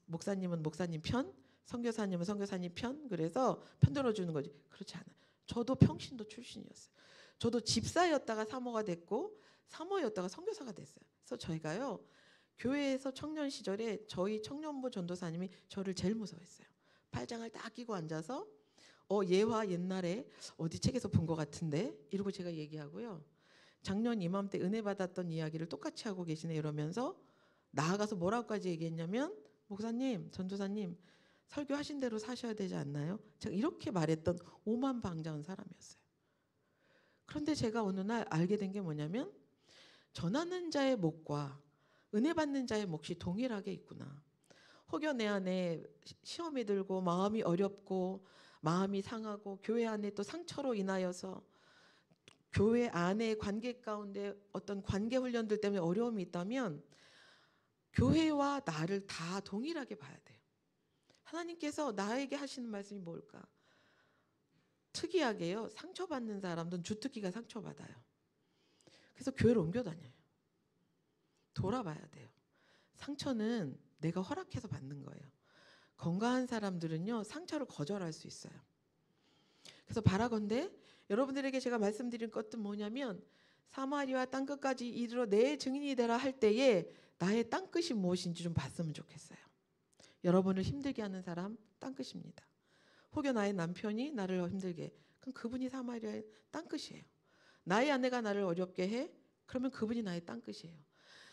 목사님은 목사님 편, 선교사님은 선교사님 편, 그래서 편 들어주는 거지. 그렇지 않아요. 저도 평신도 출신이었어요. 저도 집사였다가 사모가 됐고 사모였다가 선교사가 됐어요. 그래서 저희가요, 교회에서 청년 시절에 저희 청년부 전도사님이 저를 제일 무서워했어요. 팔짱을 딱 끼고 앉아서 예화 옛날에 어디 책에서 본 것 같은데 이러고 제가 얘기하고요. 작년 이맘때 은혜 받았던 이야기를 똑같이 하고 계시네 이러면서 나아가서 뭐라고까지 얘기했냐면, 목사님, 전도사님 설교하신 대로 사셔야 되지 않나요? 제가 이렇게 말했던 오만방자한 사람이었어요. 그런데 제가 어느 날 알게 된 게 뭐냐면 전하는 자의 몫과 은혜 받는 자의 몫이 동일하게 있구나. 혹여 내 안에 시험이 들고 마음이 어렵고 마음이 상하고 교회 안에 또 상처로 인하여서 교회 안의 관계 가운데 어떤 관계 훈련들 때문에 어려움이 있다면 교회와 나를 다 동일하게 봐야 돼요. 하나님께서 나에게 하시는 말씀이 뭘까? 특이하게요. 상처받는 사람들은 주특기가 상처받아요. 그래서 교회를 옮겨 다녀요. 돌아봐야 돼요. 상처는 내가 허락해서 받는 거예요. 건강한 사람들은요, 상처를 거절할 수 있어요. 그래서 바라건대 여러분들에게 제가 말씀드린 것은 뭐냐면 사마리아 땅끝까지 이르러 내 증인이 되라 할 때에 나의 땅끝이 무엇인지 좀 봤으면 좋겠어요. 여러분을 힘들게 하는 사람 땅끝입니다. 혹여 나의 남편이 나를 힘들게, 그럼 그분이 사마리아의 땅끝이에요. 나의 아내가 나를 어렵게 해, 그러면 그분이 나의 땅끝이에요.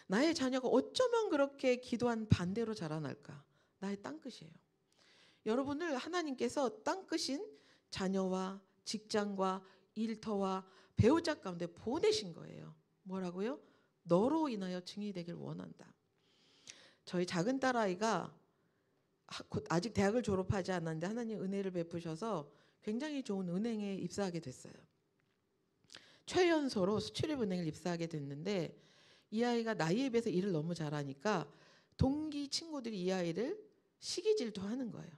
나의 자녀가 어쩌면 그렇게 기도한 반대로 자라날까? 나의 땅끝이에요. 여러분을 하나님께서 땅끝인 자녀와 직장과 일터와 배우자 가운데 보내신 거예요. 뭐라고요? 너로 인하여 증인이 되길 원한다. 저희 작은 딸아이가 아직 대학을 졸업하지 않았는데 하나님 은혜를 베푸셔서 굉장히 좋은 은행에 입사하게 됐어요. 최연소로 수출입은행을 입사하게 됐는데 이 아이가 나이에 비해서 일을 너무 잘하니까 동기 친구들이 이 아이를 시기 질투하는 거예요.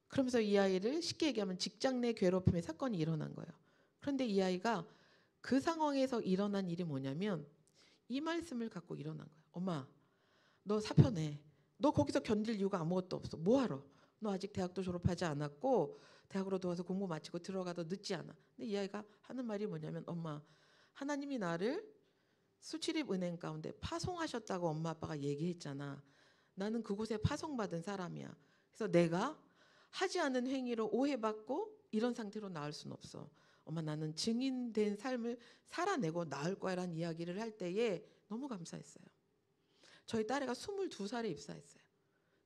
그러면서 이 아이를 쉽게 얘기하면 직장 내 괴롭힘의 사건이 일어난 거예요. 그런데 이 아이가 그 상황에서 일어난 일이 뭐냐면 이 말씀을 갖고 일어난 거예요. 엄마, 너 사표 내. 너 거기서 견딜 이유가 아무것도 없어. 뭐하러? 너 아직 대학도 졸업하지 않았고 대학으로 들어와서 공부 마치고 들어가도 늦지 않아. 근데 이 아이가 하는 말이 뭐냐면 엄마, 하나님이 나를 수출입은행 가운데 파송하셨다고 엄마 아빠가 얘기했잖아. 나는 그곳에 파송받은 사람이야. 그래서 내가 하지 않은 행위로 오해받고 이런 상태로 나을 수는 없어. 엄마, 나는 증인된 삶을 살아내고 나을 거야 라는 이야기를 할 때에 너무 감사했어요. 저희 딸애가 22살에 입사했어요.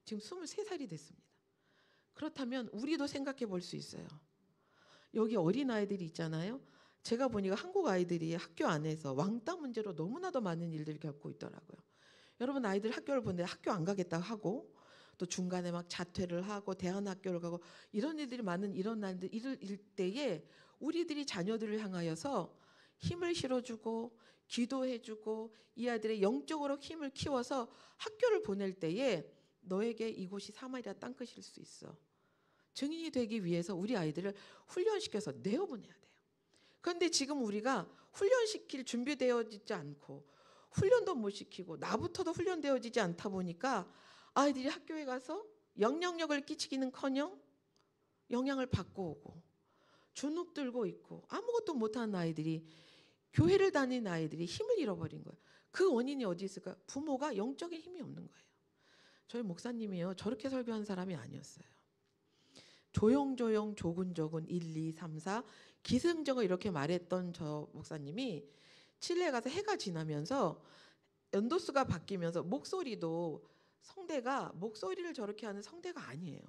지금 23살이 됐습니다. 그렇다면 우리도 생각해 볼 수 있어요. 여기 어린아이들이 있잖아요. 제가 보니까 한국 아이들이 학교 안에서 왕따 문제로 너무나도 많은 일들을 겪고 있더라고요. 여러분 아이들 학교를 보는데 학교 안 가겠다고 하고 또 중간에 막 자퇴를 하고 대안학교를 가고 이런 일들이 많은 이런 날들 이럴 때에 우리들이 자녀들을 향하여서 힘을 실어주고 기도해주고 이 아이들의 영적으로 힘을 키워서 학교를 보낼 때에 너에게 이곳이 사마리아 땅끝일 수 있어. 증인이 되기 위해서 우리 아이들을 훈련시켜서 내어보내야 돼요. 그런데 지금 우리가 훈련시킬 준비되어지지 않고 훈련도 못 시키고 나부터도 훈련되어지지 않다 보니까 아이들이 학교에 가서 영향력을 끼치기는커녕 영향을 받고 오고 주눅 들고 있고 아무것도 못하는 아이들이 교회를 다니는 아이들이 힘을 잃어버린 거예요. 그 원인이 어디 있을까? 부모가 영적인 힘이 없는 거예요. 저희 목사님이요, 저렇게 설교한 사람이 아니었어요. 조용조용 조근조근 1, 2, 3, 4 기승전결 이렇게 말했던 저 목사님이 칠레에 가서 해가 지나면서 연도수가 바뀌면서 목소리도 성대가 목소리를 저렇게 하는 성대가 아니에요.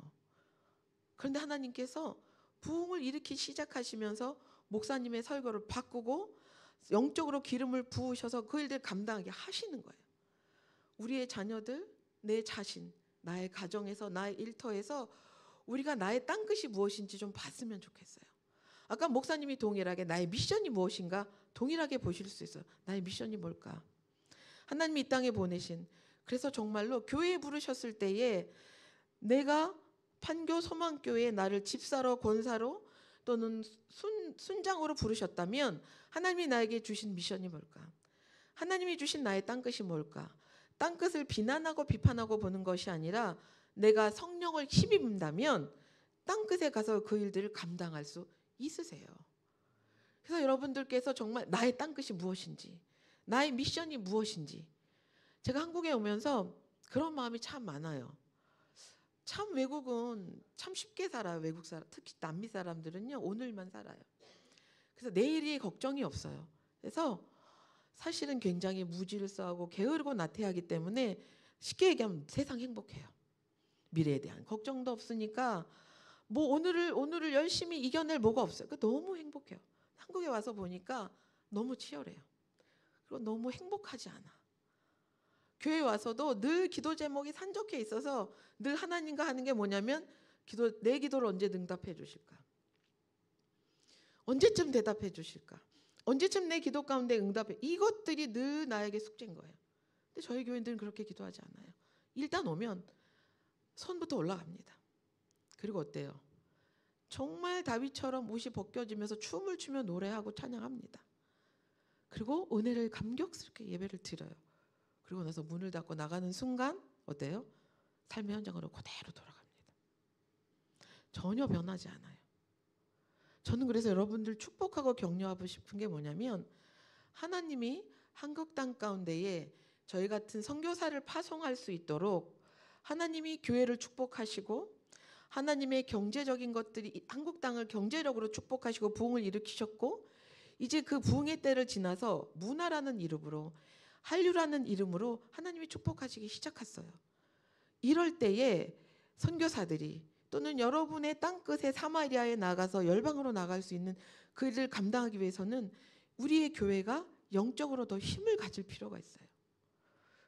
그런데 하나님께서 부흥을 일으키기 시작하시면서 목사님의 설교를 바꾸고 영적으로 기름을 부으셔서 그 일들 감당하게 하시는 거예요. 우리의 자녀들, 내 자신, 나의 가정에서 나의 일터에서 우리가 나의 땅끝이 무엇인지 좀 봤으면 좋겠어요. 아까 목사님이 동일하게 나의 미션이 무엇인가 동일하게 보실 수 있어요. 나의 미션이 뭘까? 하나님이 이 땅에 보내신, 그래서 정말로 교회에 부르셨을 때에 내가 판교 소망교회에 나를 집사로 권사로 또는 순장으로 부르셨다면 하나님이 나에게 주신 미션이 뭘까? 하나님이 주신 나의 땅끝이 뭘까? 땅끝을 비난하고 비판하고 보는 것이 아니라 내가 성령을 힘입는다면 땅끝에 가서 그 일들을 감당할 수 있으세요. 그래서 여러분들께서 정말 나의 땅끝이 무엇인지, 나의 미션이 무엇인지, 제가 한국에 오면서 그런 마음이 참 많아요. 참 외국은 참 쉽게 살아요. 외국 사람, 특히 남미 사람들은요 오늘만 살아요. 그래서 내일이 걱정이 없어요. 그래서 사실은 굉장히 무질서하고 게으르고 나태하기 때문에 쉽게 얘기하면 세상 행복해요. 미래에 대한 걱정도 없으니까 뭐 오늘을 열심히 이겨낼 뭐가 없어요. 그러니까 너무 행복해요. 한국에 와서 보니까 너무 치열해요. 그리고 너무 행복하지 않아. 교회 와서도 늘 기도 제목이 산적해 있어서 늘 하나님과 하는 게 뭐냐면 내 기도를 언제 응답해 주실까? 언제쯤 대답해 주실까? 언제쯤 내 기도 가운데 응답해? 이것들이 늘 나에게 숙제인 거예요. 근데 저희 교인들은 그렇게 기도하지 않아요. 일단 오면 손부터 올라갑니다. 그리고 어때요? 정말 다윗처럼 옷이 벗겨지면서 춤을 추며 노래하고 찬양합니다. 그리고 은혜를 감격스럽게 예배를 드려요. 그리고 나서 문을 닫고 나가는 순간 어때요? 삶의 현장으로 그대로 돌아갑니다. 전혀 변하지 않아요. 저는 그래서 여러분들 축복하고 격려하고 싶은 게 뭐냐면 하나님이 한국 땅 가운데에 저희 같은 선교사를 파송할 수 있도록 하나님이 교회를 축복하시고 하나님의 경제적인 것들이 한국 땅을 경제력으로 축복하시고 부흥을 일으키셨고 이제 그 부흥의 때를 지나서 문화라는 이름으로 한류라는 이름으로 하나님이 축복하시기 시작했어요. 이럴 때에 선교사들이 또는 여러분의 땅끝에 사마리아에 나가서 열방으로 나갈 수 있는 그 일을 감당하기 위해서는 우리의 교회가 영적으로 더 힘을 가질 필요가 있어요.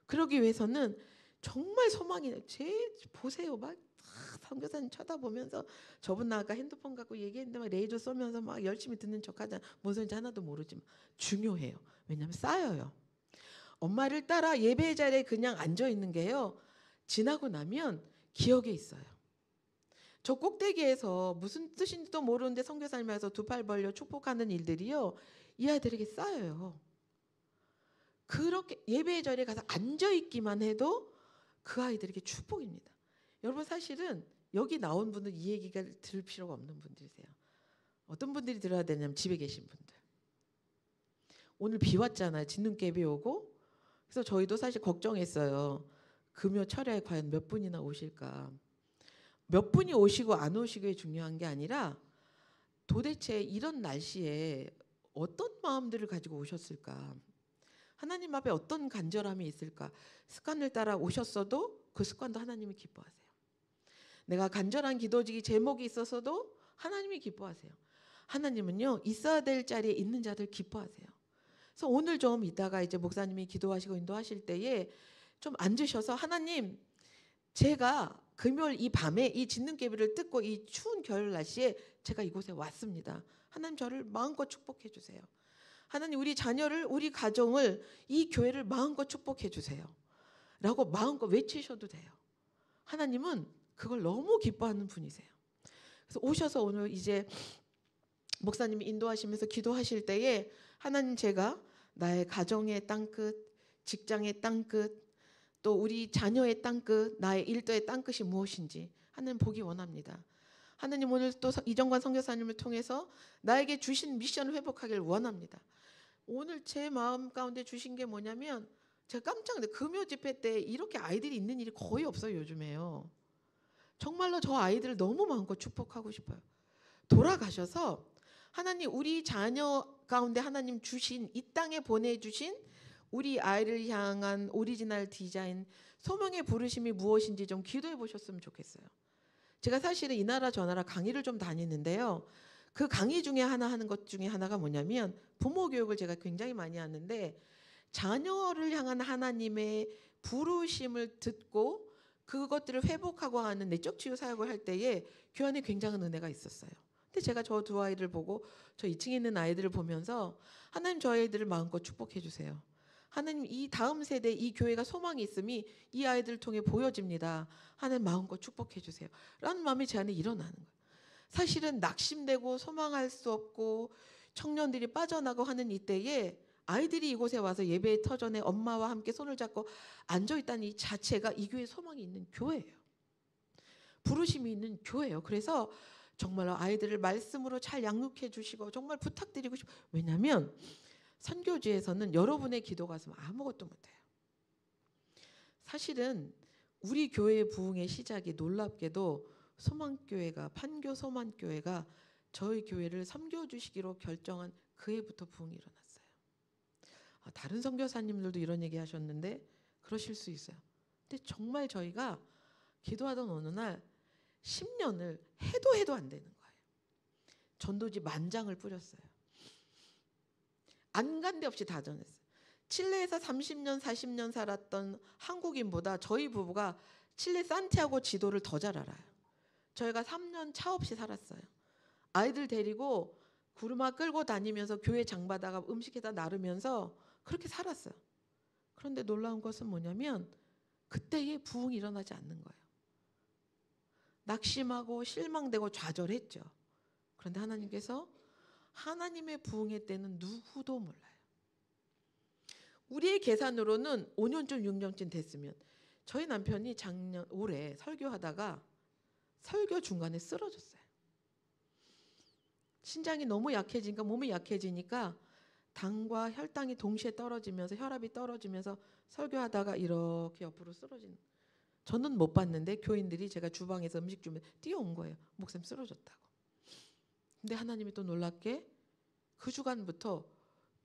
그러기 위해서는 정말 소망이 보세요. 막 선교사님 쳐다보면서 저분 나 아까 핸드폰 갖고 얘기했는데 막 레이저 쏘면서 막 열심히 듣는 척하잖아. 뭔 소리인지 하나도 모르지만 중요해요. 왜냐하면 쌓여요. 엄마를 따라 예배 자리에 그냥 앉아 있는 게요. 지나고 나면 기억에 있어요. 저 꼭대기에서 무슨 뜻인지도 모르는데 선교사님 와서 두 팔 벌려 축복하는 일들이요. 이 아이들에게 쌓여요. 그렇게 예배의 자리에 가서 앉아있기만 해도 그 아이들에게 축복입니다. 여러분 사실은 여기 나온 분들 이 얘기가 들을 필요가 없는 분들이세요. 어떤 분들이 들어야 되냐면 집에 계신 분들. 오늘 비 왔잖아요. 진눈깨비 오고. 그래서 저희도 사실 걱정했어요. 금요 철야에 과연 몇 분이나 오실까. 몇 분이 오시고 안 오시고에 중요한 게 아니라 도대체 이런 날씨에 어떤 마음들을 가지고 오셨을까. 하나님 앞에 어떤 간절함이 있을까. 습관을 따라 오셨어도 그 습관도 하나님이 기뻐하세요. 내가 간절한 기도지기 제목이 있었어도 하나님이 기뻐하세요. 하나님은요 있어야 될 자리에 있는 자들 기뻐하세요. 그래서 오늘 좀 이따가 이제 목사님이 기도하시고 인도하실 때에 좀 앉으셔서 하나님 제가 금요일 이 밤에 이 진눈깨비를 뜯고 이 추운 겨울 날씨에 제가 이곳에 왔습니다. 하나님 저를 마음껏 축복해 주세요. 하나님 우리 자녀를 우리 가정을 이 교회를 마음껏 축복해 주세요. 라고 마음껏 외치셔도 돼요. 하나님은 그걸 너무 기뻐하는 분이세요. 그래서 오셔서 오늘 이제 목사님이 인도하시면서 기도하실 때에 하나님 제가 나의 가정의 땅끝, 직장의 땅끝, 또 우리 자녀의 땅끝, 나의 일터의 땅끝이 무엇인지 하나님 보기 원합니다. 하나님 오늘 또 이정관 선교사님을 통해서 나에게 주신 미션을 회복하기를 원합니다. 오늘 제 마음 가운데 주신 게 뭐냐면 제가 깜짝 놀랐어요. 금요 집회 때 이렇게 아이들이 있는 일이 거의 없어요. 요즘에요. 정말로 저 아이들을 너무 마음껏 축복하고 싶어요. 돌아가셔서 하나님 우리 자녀 가운데 하나님 주신 이 땅에 보내주신 우리 아이를 향한 오리지널 디자인 소명의 부르심이 무엇인지 좀 기도해 보셨으면 좋겠어요. 제가 사실은 이 나라 저 나라 강의를 좀 다니는데요. 그 강의 중에 하나 하는 것 중에 하나가 뭐냐면 부모 교육을 제가 굉장히 많이 하는데 자녀를 향한 하나님의 부르심을 듣고 그것들을 회복하고 하는 내적 치유 사역을 할 때에 교회 안에 굉장한 은혜가 있었어요. 근데 제가 저 두 아이를 보고 저 2층에 있는 아이들을 보면서 하나님 저 아이들을 마음껏 축복해 주세요. 하나님 이 다음 세대 이 교회가 소망이 있음이 이 아이들을 통해 보여집니다. 하나님 마음껏 축복해 주세요. 라는 마음이 제 안에 일어나는 거예요. 사실은 낙심되고 소망할 수 없고 청년들이 빠져나가고 하는 이때에 아이들이 이곳에 와서 예배의 터전에 엄마와 함께 손을 잡고 앉아있다는 이 자체가 이 교회에 소망이 있는 교회예요. 부르심이 있는 교회예요. 그래서 정말로 아이들을 말씀으로 잘 양육해 주시고 정말 부탁드리고 싶어요. 왜냐하면 선교지에서는 여러분의 기도가 없으면 아무것도 못해요. 사실은 우리 교회의 부흥의 시작이 놀랍게도 소망교회가 판교 소망교회가 저희 교회를 섬겨주시기로 결정한 그 해부터 부흥이 일어났어요. 다른 선교사님들도 이런 얘기 하셨는데 그러실 수 있어요. 근데 정말 저희가 기도하던 어느 날 10년을 해도 안 되는 거예요. 전도지 10,000장을 뿌렸어요. 안 간 데 없이 다 전했어요. 칠레에서 30년 40년 살았던 한국인보다 저희 부부가 칠레 산티아고 지도를 더 잘 알아요. 저희가 3년 차 없이 살았어요. 아이들 데리고 구루마 끌고 다니면서 교회 장바다가 음식에다 나르면서 그렇게 살았어요. 그런데 놀라운 것은 뭐냐면 그때에 부흥이 일어나지 않는 거예요. 낙심하고 실망되고 좌절했죠. 그런데 하나님께서 하나님의 부흥의 때는 누구도 몰라요. 우리의 계산으로는 5년쯤 6년쯤 됐으면 저희 남편이 올해 설교하다가 설교 중간에 쓰러졌어요. 신장이 너무 약해지니까 몸이 약해지니까 당과 혈당이 동시에 떨어지면서 혈압이 떨어지면서 설교하다가 이렇게 옆으로 쓰러지는. 저는 못 봤는데 교인들이 제가 주방에서 음식 주면 뛰어온 거예요. 목사님 쓰러졌다고. 근데 하나님이 또 놀랍게 그 주간부터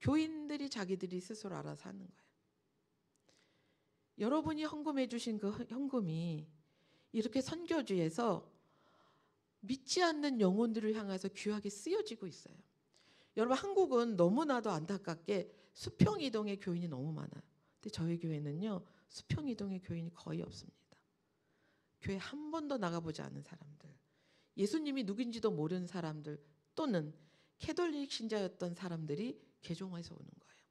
교인들이 자기들이 스스로 알아서 하는 거예요. 여러분이 헌금해 주신 그 헌금이 이렇게 선교주에서 믿지 않는 영혼들을 향해서 귀하게 쓰여지고 있어요. 여러분 한국은 너무나도 안타깝게 수평이동의 교인이 너무 많아요. 근데 저희 교회는요 수평이동의 교인이 거의 없습니다. 교회 한 번도 나가보지 않은 사람들, 예수님이 누군지도 모르는 사람들 또는 캐톨릭 신자였던 사람들이 개종해서 오는 거예요.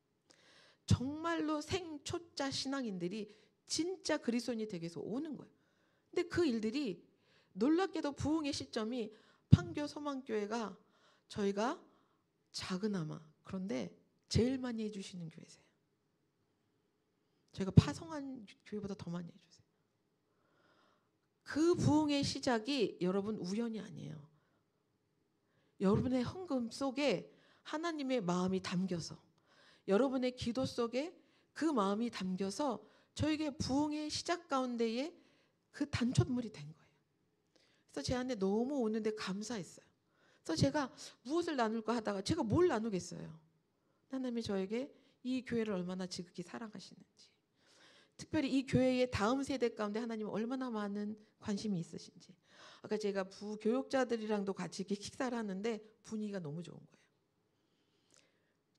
정말로 생초자 신앙인들이 진짜 그리스도인이 되기 위해서 오는 거예요. 근데 그 일들이 놀랍게도 부흥의 시점이 판교 소망교회가 저희가 작으나마 그런데 제일 많이 해주시는 교회세요. 저희가 파송한 교회보다 더 많이 해주세요. 그 부흥의 시작이 여러분 우연이 아니에요. 여러분의 헌금 속에 하나님의 마음이 담겨서 여러분의 기도 속에 그 마음이 담겨서 저에게 부흥의 시작 가운데에 그 단촛물이 된 거예요. 그래서 제 안에 너무 오는데 감사했어요. 그래서 제가 무엇을 나눌까 하다가 제가 뭘 나누겠어요. 하나님이 저에게 이 교회를 얼마나 지극히 사랑하시는지, 특별히 이 교회의 다음 세대 가운데 하나님은 얼마나 많은 관심이 있으신지. 아까 제가 부교육자들이랑도 같이 이렇게 식사를 하는데 분위기가 너무 좋은 거예요.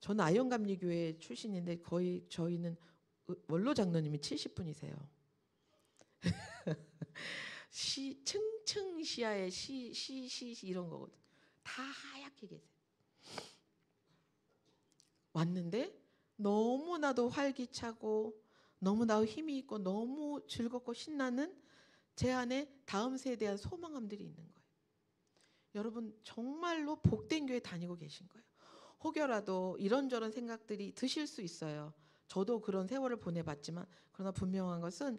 저는 아영감리교회 출신인데 거의 저희는 원로 장로님이 70분이세요. 층층 시야에 시 이런 거거든. 다 하얗게 계세요. 왔는데 너무나도 활기차고 너무나도 힘이 있고 너무 즐겁고 신나는 제 안에 다음 세대에 대한 소망함들이 있는 거예요. 여러분 정말로 복된 교회 다니고 계신 거예요. 혹여라도 이런저런 생각들이 드실 수 있어요. 저도 그런 세월을 보내봤지만 그러나 분명한 것은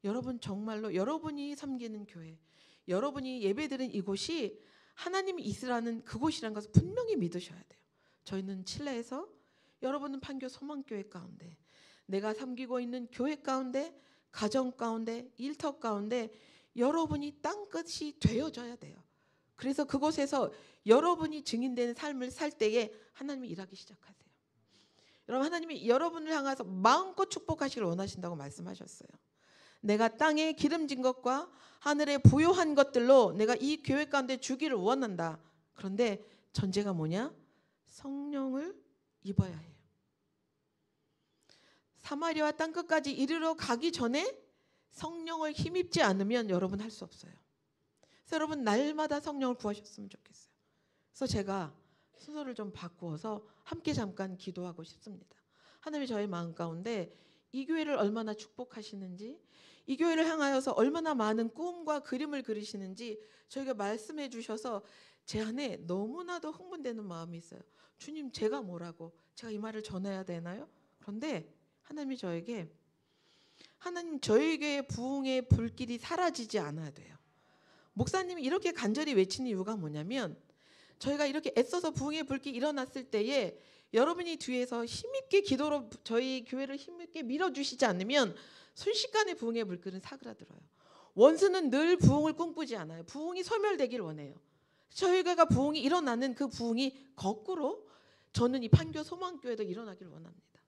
여러분 정말로 여러분이 섬기는 교회, 여러분이 예배드린 이곳이 하나님이 있으라는 그곳이라는 것을 분명히 믿으셔야 돼요. 저희는 칠레에서, 여러분은 판교 소망교회 가운데, 내가 섬기고 있는 교회 가운데, 가정 가운데, 일터 가운데 여러분이 땅끝이 되어져야 돼요. 그래서 그곳에서 여러분이 증인되는 삶을 살 때에 하나님이 일하기 시작하세요. 여러분 하나님이 여러분을 향해서 마음껏 축복하시길 원하신다고 말씀하셨어요. 내가 땅에 기름진 것과 하늘에 부요한 것들로 내가 이 교회 가운데 주기를 원한다. 그런데 전제가 뭐냐? 성령을 입어야 해요. 사마리아와 땅끝까지 이르러 가기 전에 성령을 힘입지 않으면 여러분 할 수 없어요. 그래서 여러분 날마다 성령을 구하셨으면 좋겠어요. 그래서 제가 순서를 좀 바꾸어서 함께 잠깐 기도하고 싶습니다. 하나님이 저의 마음 가운데 이 교회를 얼마나 축복하시는지, 이 교회를 향하여서 얼마나 많은 꿈과 그림을 그리시는지 저에게 말씀해 주셔서 제 안에 너무나도 흥분되는 마음이 있어요. 주님, 제가 뭐라고, 제가 이 말을 전해야 되나요? 그런데 하나님이 저에게, 하나님 저에게 부흥의 불길이 사라지지 않아야 돼요. 목사님이 이렇게 간절히 외치는 이유가 뭐냐면, 저희가 이렇게 애써서 부흥의 불길이 일어났을 때에 여러분이 뒤에서 힘있게 기도로 저희 교회를 힘있게 밀어주시지 않으면 순식간에 부흥의 불길은 사그라들어요. 원수는 늘 부흥을 꿈꾸지 않아요. 부흥이 소멸되길 원해요. 저희 교회가 부흥이 일어나는 그 부흥이 거꾸로 저는 이 판교 소망교회도 일어나길 원합니다.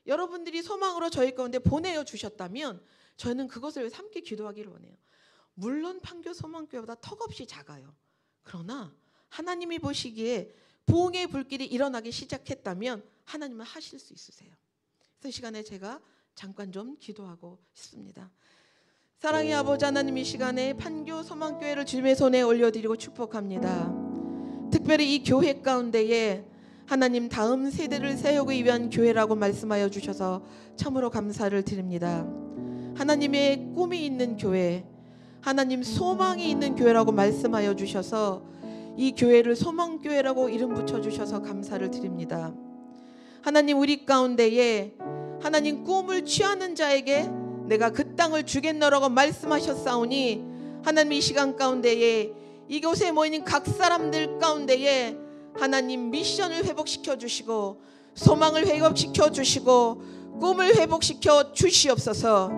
여러분들이 소망으로 저희 가운데 보내어 주셨다면 저는 그것을 위해서 함께 기도하기를 원해요. 물론 판교 소망교회보다 턱없이 작아요. 그러나 하나님이 보시기에 부흥의 불길이 일어나기 시작했다면 하나님은 하실 수 있으세요. 그래서 이 시간에 제가 잠깐 좀 기도하고 싶습니다. 사랑의 아버지 하나님, 이 시간에 판교 소망교회를 주님의 손에 올려드리고 축복합니다. 특별히 이 교회 가운데에 하나님 다음 세대를 세우기 위한 교회라고 말씀하여 주셔서 참으로 감사를 드립니다. 하나님의 꿈이 있는 교회, 하나님 소망이 있는 교회라고 말씀하여 주셔서 이 교회를 소망교회라고 이름 붙여주셔서 감사를 드립니다. 하나님, 우리 가운데에 하나님 꿈을 취하는 자에게 내가 그 땅을 주겠노라고 말씀하셨사오니 하나님, 이 시간 가운데에 이곳에 모이는 각 사람들 가운데에 하나님 미션을 회복시켜 주시고 소망을 회복시켜 주시고 꿈을 회복시켜 주시옵소서.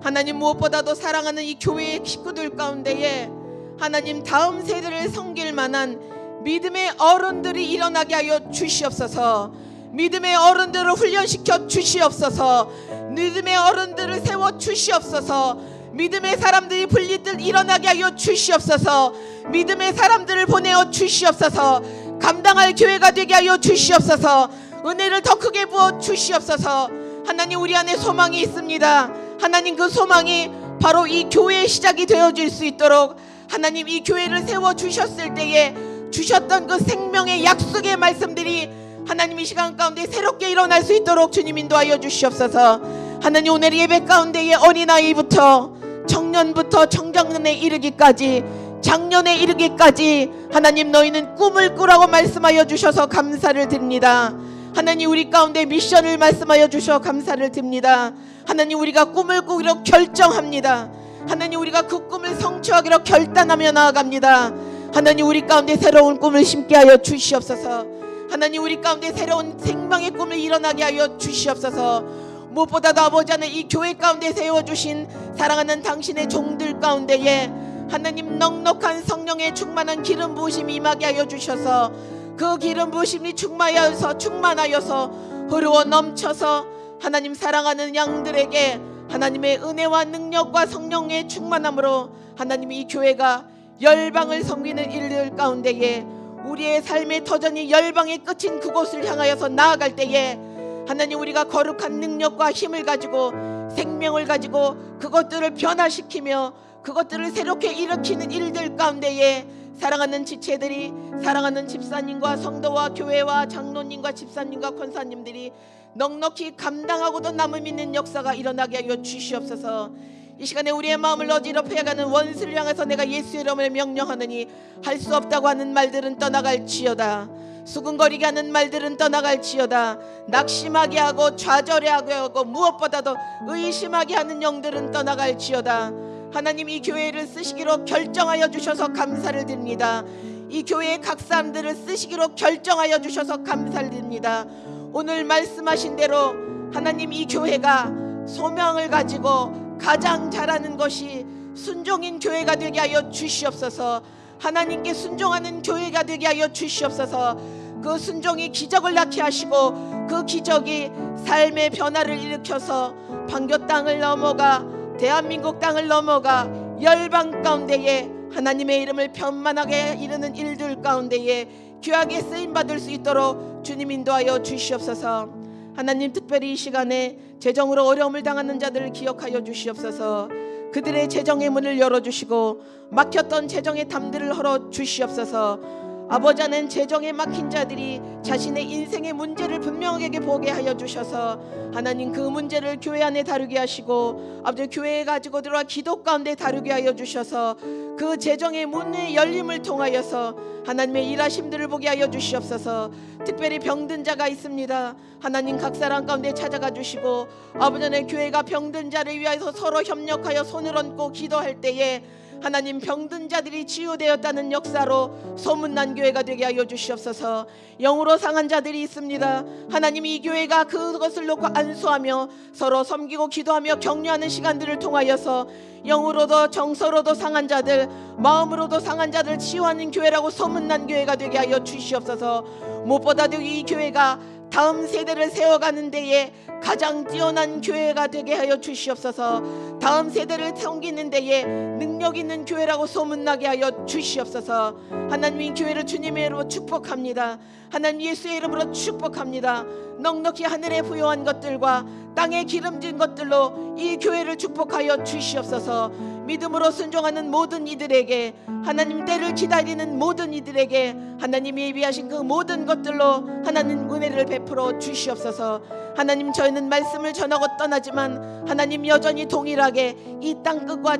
하나님, 무엇보다도 사랑하는 이 교회의 식구들 가운데에 하나님 다음 세대를 섬길 만한 믿음의 어른들이 일어나게 하여 주시옵소서. 믿음의 어른들을 훈련시켜 주시옵소서. 믿음의 어른들을 세워 주시옵소서. 믿음의 사람들이 분리들 일어나게 하여 주시옵소서. 믿음의 사람들을 보내어 주시옵소서. 감당할 교회가 되게 하여 주시옵소서. 은혜를 더 크게 부어 주시옵소서. 하나님, 우리 안에 소망이 있습니다. 하나님, 그 소망이 바로 이 교회의 시작이 되어질 수 있도록 하나님, 이 교회를 세워주셨을 때에 주셨던 그 생명의 약속의 말씀들이 하나님 이 시간 가운데 새롭게 일어날 수 있도록 주님 인도하여 주시옵소서. 하나님, 오늘 예배 가운데에 어린아이부터 청년부터 청장년에 이르기까지 장년에 이르기까지 하나님, 너희는 꿈을 꾸라고 말씀하여 주셔서 감사를 드립니다. 하나님, 우리 가운데 미션을 말씀하여 주셔서 감사를 드립니다. 하나님, 우리가 꿈을 꾸기로 결정합니다. 하나님, 우리가 그 꿈을 성취하기로 결단하며 나아갑니다. 하나님, 우리 가운데 새로운 꿈을 심게 하여 주시옵소서. 하나님, 우리 가운데 새로운 생명의 꿈을 일어나게 하여 주시옵소서. 무엇보다도 아버지 하나님, 이 교회 가운데 세워주신 사랑하는 당신의 종들 가운데에 하나님 넉넉한 성령의 충만한 기름 부으심이 임하게 하여 주셔서 그 기름 부으심이 충만하여서 흐르어 넘쳐서 하나님 사랑하는 양들에게 하나님의 은혜와 능력과 성령의 충만함으로 하나님, 이 교회가 열방을 섬기는 일들 가운데에 우리의 삶의 터전이 열방의 끝인 그곳을 향하여서 나아갈 때에 하나님, 우리가 거룩한 능력과 힘을 가지고 생명을 가지고 그것들을 변화시키며 그것들을 새롭게 일으키는 일들 가운데에 사랑하는 지체들이, 사랑하는 집사님과 성도와 교회와 장로님과 집사님과 권사님들이 넉넉히 감당하고도 남음 있는 역사가 일어나게 하여 주시옵소서. 이 시간에 우리의 마음을 어지럽혀가는 원수를 향해서 내가 예수의 이름을 명령하느니 할 수 없다고 하는 말들은 떠나갈지어다. 수근거리게 하는 말들은 떠나갈지어다. 낙심하게 하고 좌절하게 하고 무엇보다도 의심하게 하는 영들은 떠나갈지어다. 하나님, 이 교회를 쓰시기로 결정하여 주셔서 감사를 드립니다. 이 교회의 각 사람들을 쓰시기로 결정하여 주셔서 감사를 드립니다. 오늘 말씀하신 대로 하나님, 이 교회가 소명을 가지고 가장 잘하는 것이 순종인 교회가 되게 하여 주시옵소서. 하나님께 순종하는 교회가 되게 하여 주시옵소서. 그 순종이 기적을 낳게 하시고 그 기적이 삶의 변화를 일으켜서 판교 땅을 넘어가 대한민국 땅을 넘어가 열방 가운데에 하나님의 이름을 편만하게 이르는 일들 가운데에 귀하게 쓰임받을 수 있도록 주님 인도하여 주시옵소서. 하나님, 특별히 이 시간에 재정으로 어려움을 당하는 자들을 기억하여 주시옵소서. 그들의 재정의 문을 열어주시고 막혔던 재정의 담들을 헐어 주시옵소서. 아버지 하나님, 재정에 막힌 자들이 자신의 인생의 문제를 분명하게 보게 하여 주셔서 하나님, 그 문제를 교회 안에 다루게 하시고 아버지 교회에 가지고 들어와 기도 가운데 다루게 하여 주셔서 그 재정의 문의 열림을 통하여서 하나님의 일하심들을 보게 하여 주시옵소서. 특별히 병든 자가 있습니다. 하나님, 각 사람 가운데 찾아가 주시고 아버지 하나님, 교회가 병든 자를 위하여서 서로 협력하여 손을 얹고 기도할 때에 하나님, 병든 자들이 치유되었다는 역사로 소문난 교회가 되게 하여 주시옵소서. 영으로 상한 자들이 있습니다. 하나님, 이 교회가 그것을 놓고 안수하며 서로 섬기고 기도하며 격려하는 시간들을 통하여서 영으로도 정서로도 상한 자들, 마음으로도 상한 자들 치유하는 교회라고 소문난 교회가 되게 하여 주시옵소서. 무엇보다도 이 교회가 다음 세대를 세워가는 데에 가장 뛰어난 교회가 되게 하여 주시옵소서. 다음 세대를 섬기는 데에 능력 있는 교회라고 소문나게 하여 주시옵소서. 하나님, 이 교회를 주님의 이름으로 축복합니다. 하나님, 예수의 이름으로 축복합니다. 넉넉히 하늘에 부여한 것들과 땅에 기름진 것들로 이 교회를 축복하여 주시옵소서. 믿음으로 순종하는 모든 이들에게, 하나님 때를 기다리는 모든 이들에게 하나님 예비하신 그 모든 것들로 하나님 은혜를 베풀어 주시옵소서. 하나님, 저희는 말씀을 전하고 떠나지만 하나님 여전히 동일하게 이 땅끝과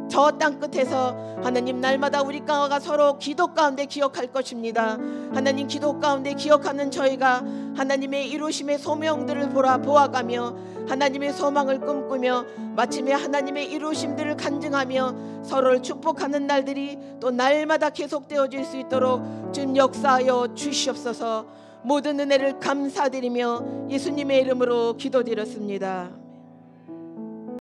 저 땅끝에서 하나님 날마다 우리가 서로 기도 가운데 기억할 것입니다. 하나님, 기도 가운데 기억하는 저희가 하나님의 이루심의 소명들을 보아가며 하나님의 소망을 꿈꾸며 마침내 하나님의 이루심들을 간증하며 서로를 축복하는 날들이 또 날마다 계속되어질 수 있도록 주님 역사하여 주시옵소서. 모든 은혜를 감사드리며 예수님의 이름으로 기도드렸습니다.